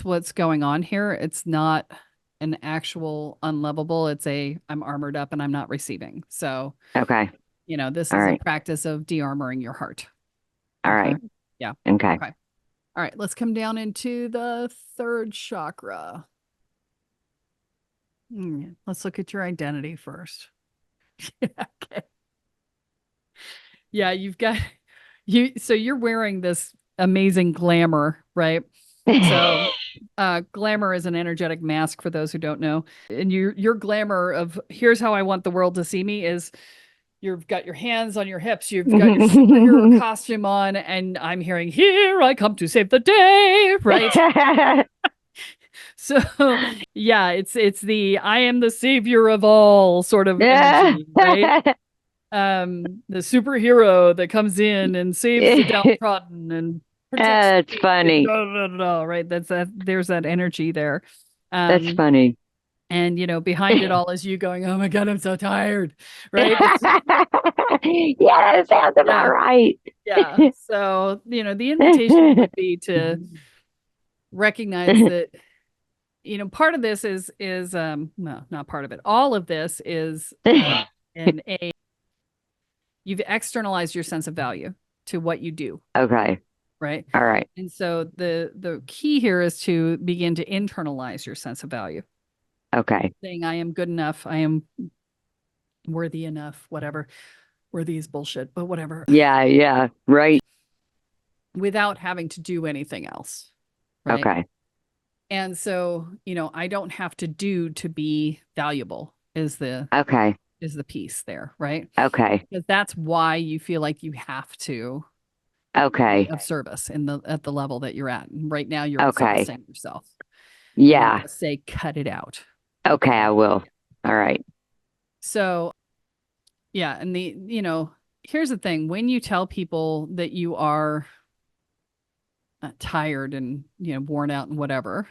what's going on here. It's not an actual unlovable. It's I'm armored up and I'm not receiving. So, Okay. this All is a right. practice of de-armoring your heart. All Okay. right. Yeah. Okay. Okay. All right. Let's come down into the third chakra. Let's look at your identity first. Okay. Yeah, you've got so you're wearing this amazing glamour, right? So glamour is an energetic mask for those who don't know. And your glamour of here's how I want the world to see me is you've got your hands on your hips, you've got your superhero costume on, and I'm hearing, here I come to save the day, right? So yeah, it's the I am the savior of all sort of energy, right? The superhero that comes in and saves the downtrodden and protects That's funny. right? There's that energy there. That's funny. And behind it all is you going, oh my God, I'm so tired. Right. Yeah, that sounds about right. Yeah. So, the invitation would be to recognize that part of this is no, not part of it. All of this is in a you've externalized your sense of value to what you do. Okay. Right. All right. And so the key here is to begin to internalize your sense of value. Okay. Saying I am good enough, I am worthy enough, whatever. Worthy is bullshit, but whatever. Yeah. Yeah. Right. Without having to do anything else. Right? Okay. And so, I don't have to do to be valuable is the piece there, right? Okay. Because that's why you feel like you have to Okay. be of service at the level that you're at. And right now you're Okay. exhausting yourself. Yeah. And say, cut it out. Okay, I will. All right. So, yeah. And here's the thing. When you tell people that you are tired and, worn out and whatever,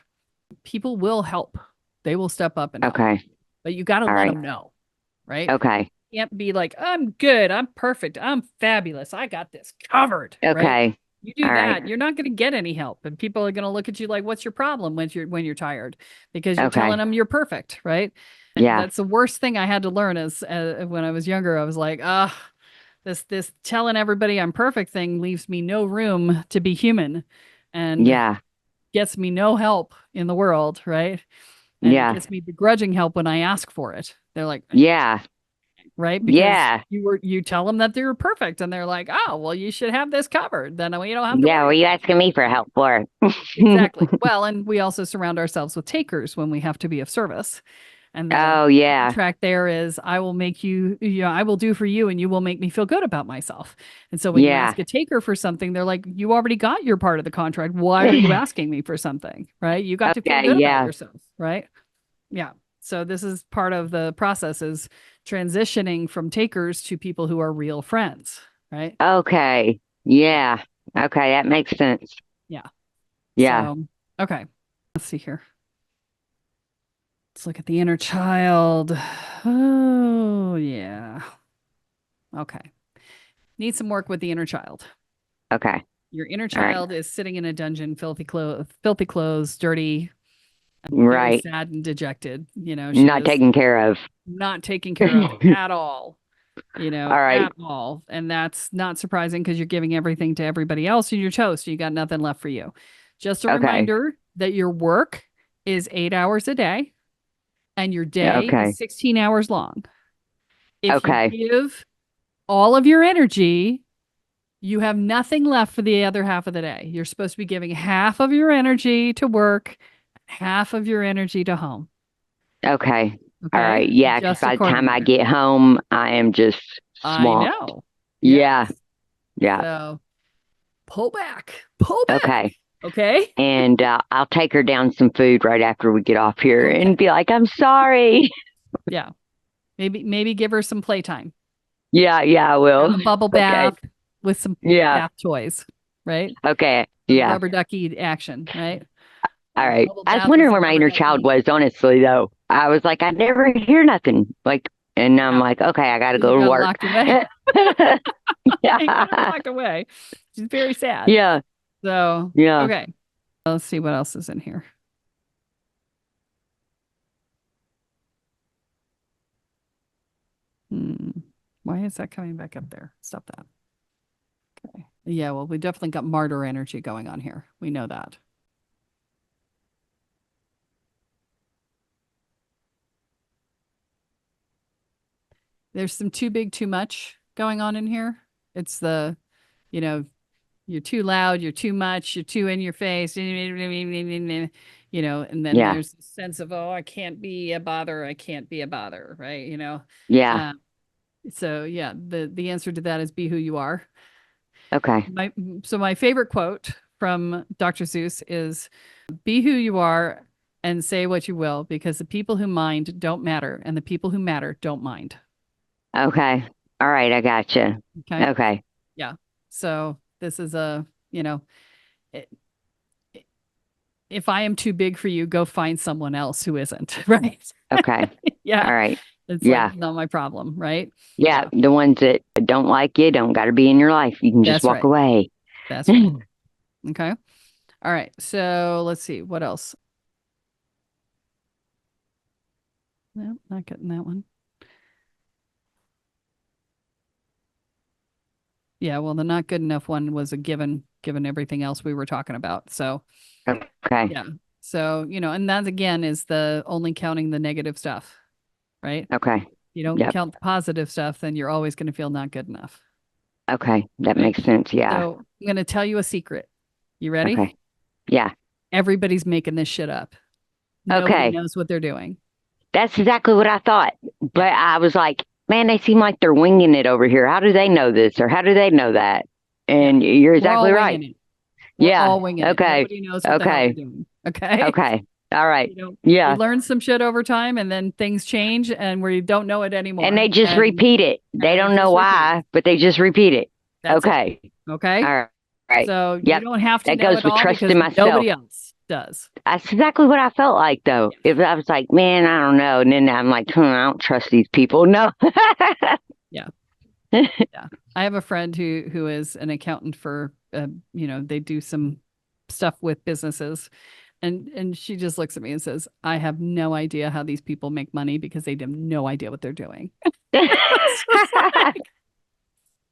people will help. They will step up and help. Okay. But you got to let them know, right? Okay. You can't be like, I'm good. I'm perfect. I'm fabulous. I got this covered. Okay. Right? You do All that, right. you're not going to get any help. And people are going to look at you like, what's your problem when you're tired? Because you're telling them you're perfect, right? And Yeah. that's the worst thing I had to learn as when I was younger. I was like, this telling everybody I'm perfect thing leaves me no room to be human and gets me no help in the world, right? And it gets me begrudging help when I ask for it. They're like, right? Because you tell them that they're perfect and they're like, oh, well, you should have this covered. Then you don't have to. Yeah, what are you asking me for help for? Exactly. Well, and we also surround ourselves with takers when we have to be of service. And the contract there is, I will make you, I will do for you and you will make me feel good about myself. And so when you ask a taker for something, they're like, you already got your part of the contract. Why are you asking me for something? Right? You got to feel good about yourself. Right? Yeah. So this is part of the process is transitioning from takers to people who are real friends. Right? Okay. Yeah. Okay. That makes sense. Yeah. Yeah. So, okay. Let's see here. Let's look at the inner child. Oh, yeah. Okay. Need some work with the inner child. Okay. Your inner child is sitting in a dungeon, filthy clothes, dirty, very sad and dejected. Not taken care of. Not taken care of at all. At all. And that's not surprising because you're giving everything to everybody else and you're toast. You got nothing left for you. Just a reminder that your work is 8 hours a day. And your day is 16 hours long. If you give all of your energy, you have nothing left for the other half of the day. You're supposed to be giving half of your energy to work, half of your energy to home. Okay. All right. Yeah. Because by the time I get home, I am just swamped. I know. Yes. Yeah. So pull back. Okay. Okay. And I'll take her down some food right after we get off here and be like, I'm sorry. Yeah. Maybe give her some playtime. Yeah, I will. Have a bubble bath with some bath toys, right? Okay. Some rubber ducky action, right? All right. I was wondering where my inner child was, honestly, though. I was like, I never hear nothing. And I'm like, okay, I got to go to work. Locked away. Locked away. She's very sad. Yeah. So, okay. Let's see what else is in here. Why is that coming back up there? Stop that. Okay. Yeah, well, we definitely got martyr energy going on here. We know that. There's some too big, too much going on in here. It's the, you're too loud, you're too much, you're too in your face, and then there's a sense of, I can't be a bother, right? Yeah. So the answer to that is be who you are. Okay. My favorite quote from Dr. Seuss is, be who you are and say what you will, because the people who mind don't matter, and the people who matter don't mind. Okay. All right. I gotcha. Okay. Yeah. So this is if I am too big for you, go find someone else who isn't. Right. Okay. Yeah. All right. It's not my problem. Right. Yeah. The ones that don't like you don't got to be in your life. You can just walk away. That's right. Okay. All right. So let's see. What else? No, not getting that one. Yeah, well, the not good enough one was a given everything else we were talking about. So, Okay. yeah. So, and that again is the only counting the negative stuff, right? Okay. You don't Yep. count the positive stuff, then you're always going to feel not good enough. Okay. That Right? makes sense. Yeah. So, I'm going to tell you a secret. You ready? Okay. Yeah. Everybody's making this shit up. Nobody Okay. knows what they're doing. That's exactly what I thought. But I was like, man, they seem like they're winging it over here. How do they know this or how do they know that? And you're We're all exactly winging right. it. We're Yeah. all winging it. Okay. Nobody knows what the hell they're Okay. doing. Okay. Okay. All right. We We learn some shit over time and then things change and we don't know it and anymore. they just repeat it. They and it don't know just repeats. why, but they just repeat it. That's it. Okay. Okay. All right. So you Yep. don't have to That know goes it with all because trusting myself. nobody else does. That's exactly what I felt like, though. If I was like, man, I don't know. And then I'm like, I don't trust these people. No. Yeah. Yeah. I have a friend who is an accountant for, they do some stuff with businesses. And she just looks at me and says, I have no idea how these people make money because they have no idea what they're doing. It's just like,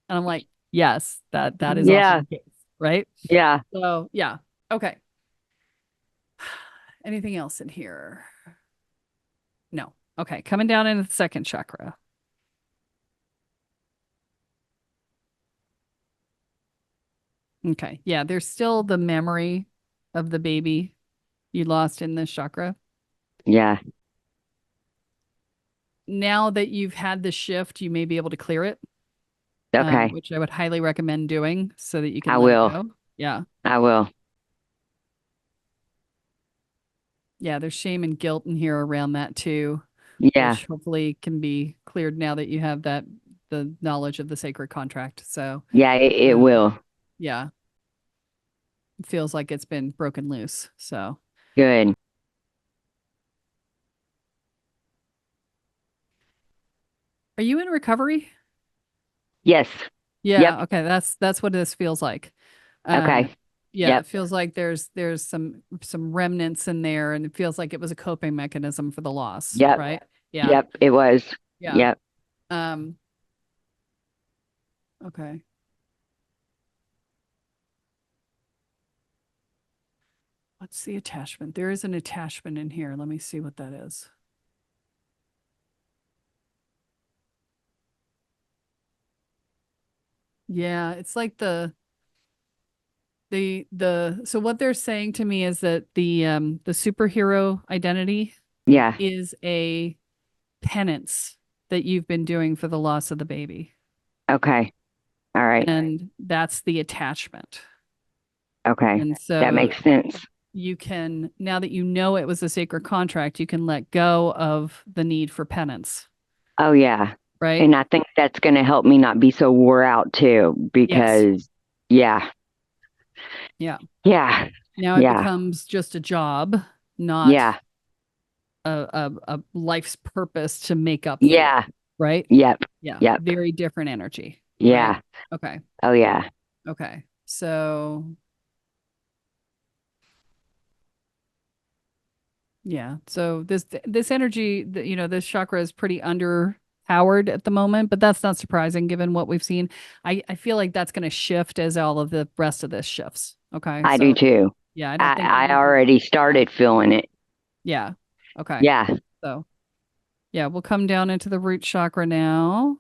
and I'm like, yes, that is Yeah. often the case, right? Yeah. So yeah. Okay. Anything else in here? No. Okay. Coming down into the second chakra. Okay. Yeah. There's still the memory of the baby you lost in this chakra. Yeah. Now that you've had the shift, you may be able to clear it. Okay. Which I would highly recommend doing so that you can I let will. it go. Yeah. I will. Yeah. There's shame and guilt in here around that too, Yeah. which hopefully can be cleared now that you have the knowledge of the sacred contract. So Yeah, it will. yeah, it feels like it's been broken loose. So Good. are you in recovery? Yes. Yeah. Yep. Okay. That's what this feels like. Okay. Yeah, Yep. it feels like there's some remnants in there, and it feels like it was a coping mechanism for the loss. Yep. Right? Yeah. Yep. It was. Yeah. Yep. Okay. What's the attachment? There is an attachment in here. Let me see what that is. Yeah, it's like the so what they're saying to me is that the superhero identity Yeah. is a penance that you've been doing for the loss of the baby. Okay. All right. And that's the attachment. Okay. And so That makes sense. you can, now that you know it was a sacred contract, you can let go of the need for penance. Oh, yeah. Right. And I think that's going to help me not be so wore out too, because yeah. Yeah. Yeah. Now it becomes just a job, not a life's purpose to make up for. Yeah. Right? Yep. Yeah. Yep. Very different energy. Yeah. Right? Okay. Oh, yeah. Okay. So yeah. So this energy, this chakra is pretty underpowered at the moment, but that's not surprising given what we've seen. I feel like that's going to shift as all of the rest of this shifts. Okay. I do too. Yeah. I don't think I already started feeling it. Yeah. Okay. Yeah. So yeah, we'll come down into the root chakra now.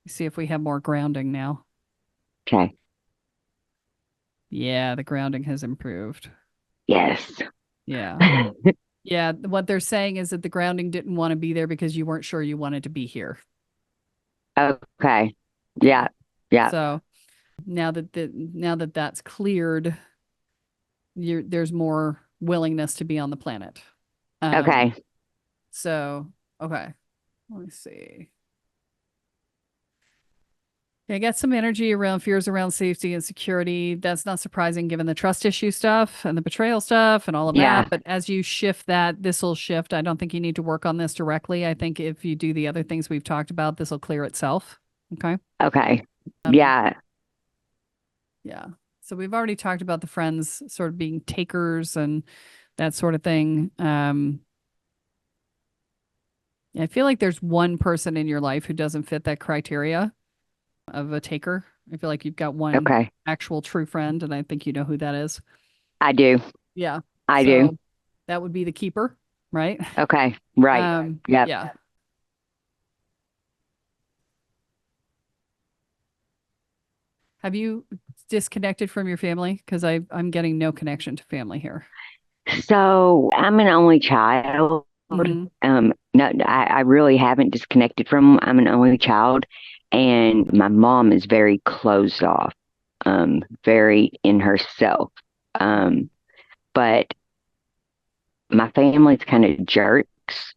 See if we have more grounding now. Okay. Yeah, the grounding has improved. Yes. Yeah. Yeah. What they're saying is that the grounding didn't want to be there because you weren't sure you wanted to be here. Okay. Yeah. Yeah. So now that that's cleared, there's more willingness to be on the planet. Okay. So, okay. Let me see. Yeah, I got some energy around fears around safety and security. That's not surprising given the trust issue stuff and the betrayal stuff and all of that. But as you shift that, this will shift. I don't think you need to work on this directly. I think if you do the other things we've talked about, this will clear itself. Okay. Okay. Yeah. Yeah. So we've already talked about the friends sort of being takers and that sort of thing. Yeah, I feel like there's one person in your life who doesn't fit that criteria of a taker. I feel like you've got one Okay. actual true friend, and I think you know who that is. I do. Yeah. I do. So that would be the keeper, right? Okay. Right. Yep. Yeah. Have you disconnected from your family? Because I'm getting no connection to family here. So I'm an only child. Hmm. No, I really haven't disconnected from. I'm an only child, and my mom is very closed off, very in herself. But my family's kind of jerks.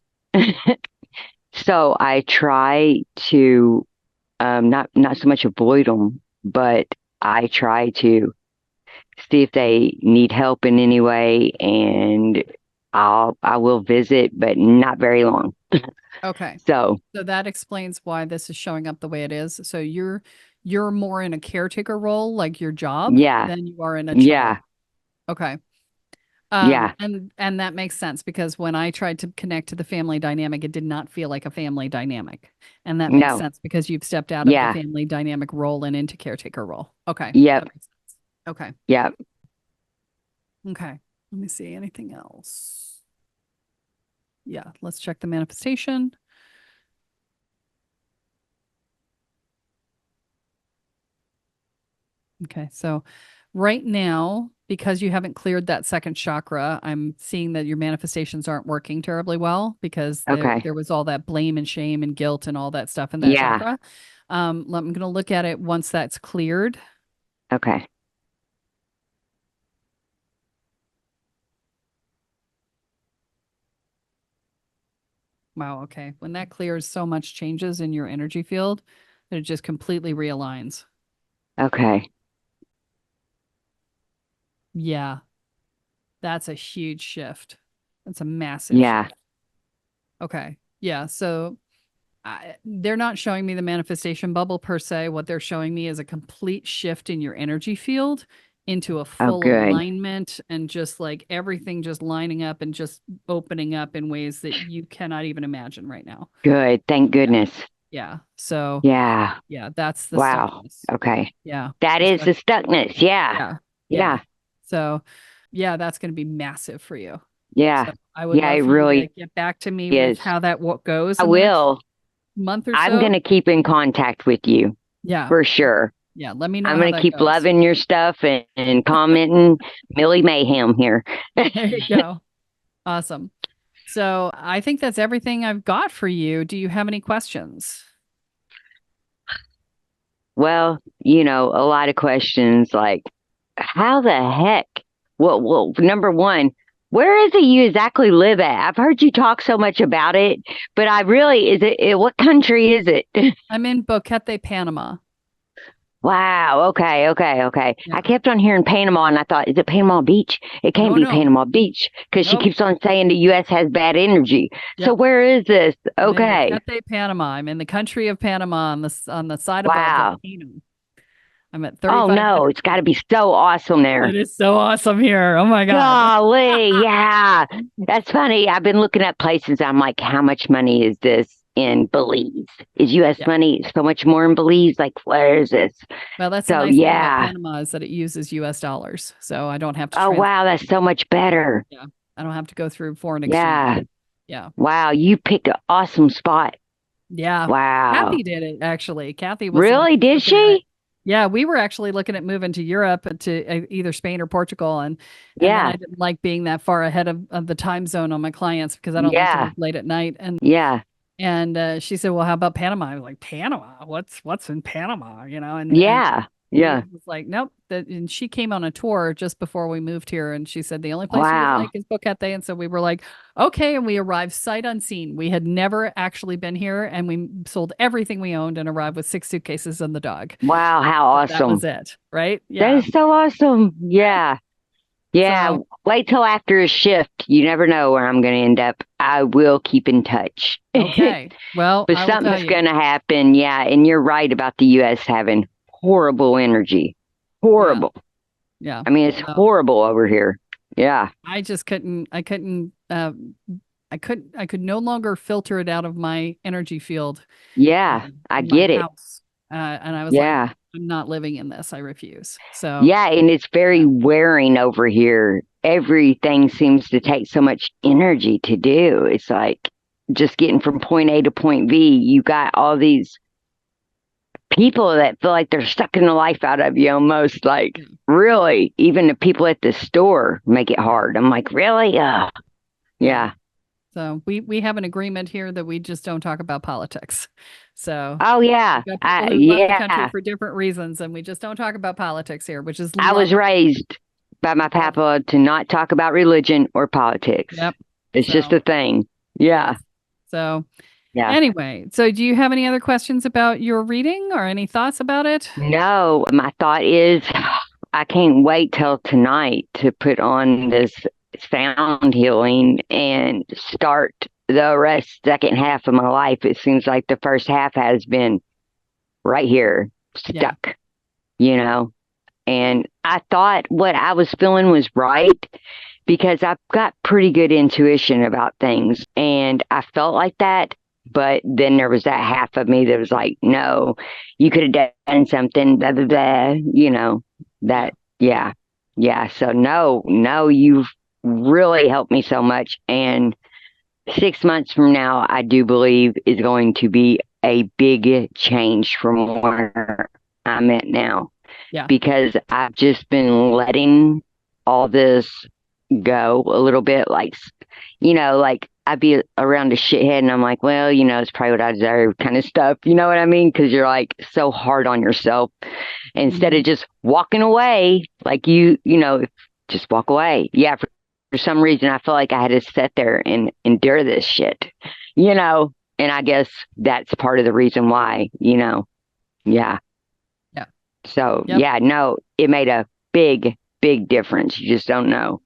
So I try to not so much avoid them, but I try to see if they need help in any way, and I will visit, but not very long. Okay. So So that explains why this is showing up the way it is. So you're more in a caretaker role, like your job, yeah, than you are in a child. yeah, Okay. yeah. And that makes sense because when I tried to connect to the family dynamic, it did not feel like a family dynamic. And that makes No, sense because you've stepped out of the yeah, family dynamic role and into caretaker role. Okay. That yep, makes sense. Okay. yep. Okay. Let me see. Anything else? Yeah, let's check the manifestation. Okay, so right now, because you haven't cleared that second chakra, I'm seeing that your manifestations aren't working terribly well because Okay, there was all that blame and shame and guilt and all that stuff in that yeah, chakra. I'm going to look at it once that's cleared. okay, Wow, okay. When that clears, so much changes in your energy field that it just completely realigns. okay, Yeah, that's a huge shift. That's a massive yeah, shift. Okay. Yeah, so they're not showing me the manifestation bubble per se. What they're showing me is a complete shift in your energy field into a oh, full good, alignment and just like everything just lining up and just opening up in ways that you cannot even imagine right now. good. Thank Yeah. goodness. Yeah. So, Yeah, yeah, that's the wow, stuckness. okay. Yeah. That The is stuck. the stuckness. Yeah, Yeah. Yeah. yeah, So, yeah, that's going to be massive for you. yeah, So, I would yeah, it love for you to really get back to me with is. how that what goes I in the next will. month or I'm so. going to keep in contact with you Yeah. for sure. Yeah, let me know I'm how going to that keep goes. loving your stuff and commenting Millie Mayhem here. There you go. Awesome. So I think that's everything I've got for you. Do you have any questions? Well, a lot of questions like, how the heck? Well, number one, where is it you exactly live at? I've heard you talk so much about it, but what country is it? I'm in Boquete, Panama. Wow. Okay. Okay. Okay. I Yeah. kept on hearing Panama and I thought, is it Panama Beach? It can't No, be no. Panama Beach because she Nope. keeps on saying the U.S. has bad energy. So Yep. where is this? I'm in Okay. Boquete, Panama. I'm in the country of Panama on the side above Wow. volcano. I'm at Oh 3,500 no, it's got to feet. be so awesome there. It is so awesome here. Oh my God. Golly, yeah. That's funny. I've been looking at places. I'm like, how much money is this in Belize? Is U.S. Yeah. money so much more in Belize? Like, where is this? Well, that's the So, nice thing about yeah. Panama is that it uses US dollars. So I don't have to Oh, wow. That's so much better. yeah. I don't have to go through foreign exchange. Yeah. Yeah. Wow. You picked an awesome spot. Yeah. Wow. Kathy did it actually. Kathy was the one Really? who was Did looking at it. she? Yeah, we were actually looking at moving to Europe to either Spain or Portugal, and then I Yeah. didn't like being that far ahead of the time zone on my clients because I don't like to Yeah. work late at night. Yeah. And she said, "Well, how about Panama?" I was like, "Panama? What's in Panama?" And Yeah. she Yeah. was like, "Nope." And she came on a tour just before we moved here, and she said the only place she would Wow. like is Boquete. And so we were like, "Okay." And we arrived sight unseen. We had never actually been here, and we sold everything we owned and arrived with 6 suitcases and the dog. Wow. How So that awesome. was it, right? That Yeah. is so awesome. Yeah. Yeah, So wait till after a shift. You never know where I'm going to end up. I will keep in touch. okay. Well, But I will tell something's you. going to happen. Yeah, and you're right about the U.S. having horrible energy. Yeah. Horrible. Yeah. I mean, it's So horrible over here. Yeah. I just couldn't I could no longer filter it out of my energy field. Yeah, I get it. House. And I was like, I'm not living in this. I refuse. So yeah, and it's very wearing over here. Everything seems to take so much energy to do. It's like just getting from point A to point B. You got all these people that feel like they're sucking the life out of you almost. Like, really, even the people at the store make it hard. I'm like, really? Yeah. So we have an agreement here that we just don't talk about politics. So yeah, we've got people who love the country for different reasons, and we just don't talk about politics here, which is I was raised by my papa to not talk about religion or politics. Yep. It's just a thing. Yeah. So anyway, so do you have any other questions about your reading or any thoughts about it? No, my thought is I can't wait till tonight to put on this sound healing and start the second half of my life. It seems like the first half has been right here, stuck, and I thought what I was feeling was right because I've got pretty good intuition about things, and I felt like that. But then there was that half of me that was like, no, you could have done something, blah, blah, blah, that, yeah. So no, you've really helped me so much. And 6 months from now, I do believe is going to be a big change from where I'm at now. Yeah. Because I've just been letting all this go a little bit, like I'd be around a shithead and I'm like, well, it's probably what I deserve kind of stuff. You know what I mean? Because you're like so hard on yourself. Instead of just walking away, like just walk away. Yeah. For some reason, I feel like I had to sit there and endure this shit, and I guess that's part of the reason why, Yeah. Yeah. So, no, it made a big, big difference. You just don't know.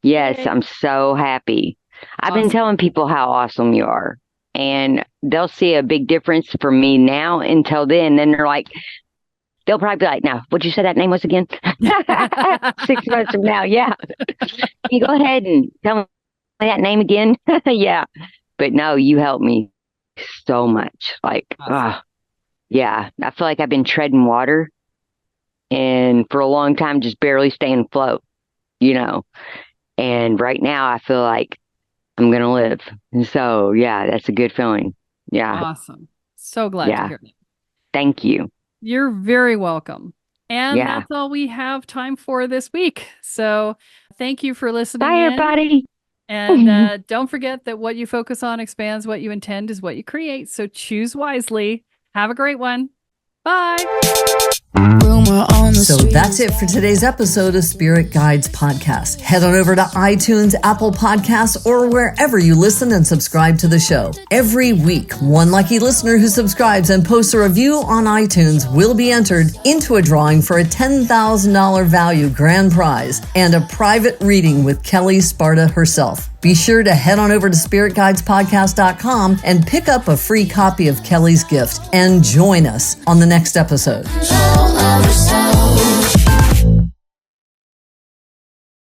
Yes, Yay. I'm so happy. I've been telling people how awesome you are, and they'll see a big difference for me now until then. Then they're like, they'll probably be like, now, what'd you say that name was again? 6 months from now. Yeah. You go ahead and tell me that name again. Yeah. But no, you helped me so much. Like, yeah, I feel like I've been treading water and for a long time, just barely staying afloat, and right now I feel like I'm going to live. And so, yeah, that's a good feeling. Yeah. Awesome. So glad to hear that. Thank you. You're very welcome. And that's all we have time for this week. So thank you for listening. Bye, everybody. And don't forget that what you focus on expands what you intend is what you create. So choose wisely. Have a great one. Bye. So that's it for today's episode of Spirit Guides Podcast. Head on over to iTunes, Apple Podcasts, or wherever you listen and subscribe to the show. Every week, one lucky listener who subscribes and posts a review on iTunes will be entered into a drawing for a $10,000 value grand prize and a private reading with Kelle Sparta herself. Be sure to head on over to spiritguidespodcast.com and pick up a free copy of Kelle's gift and join us on the next episode.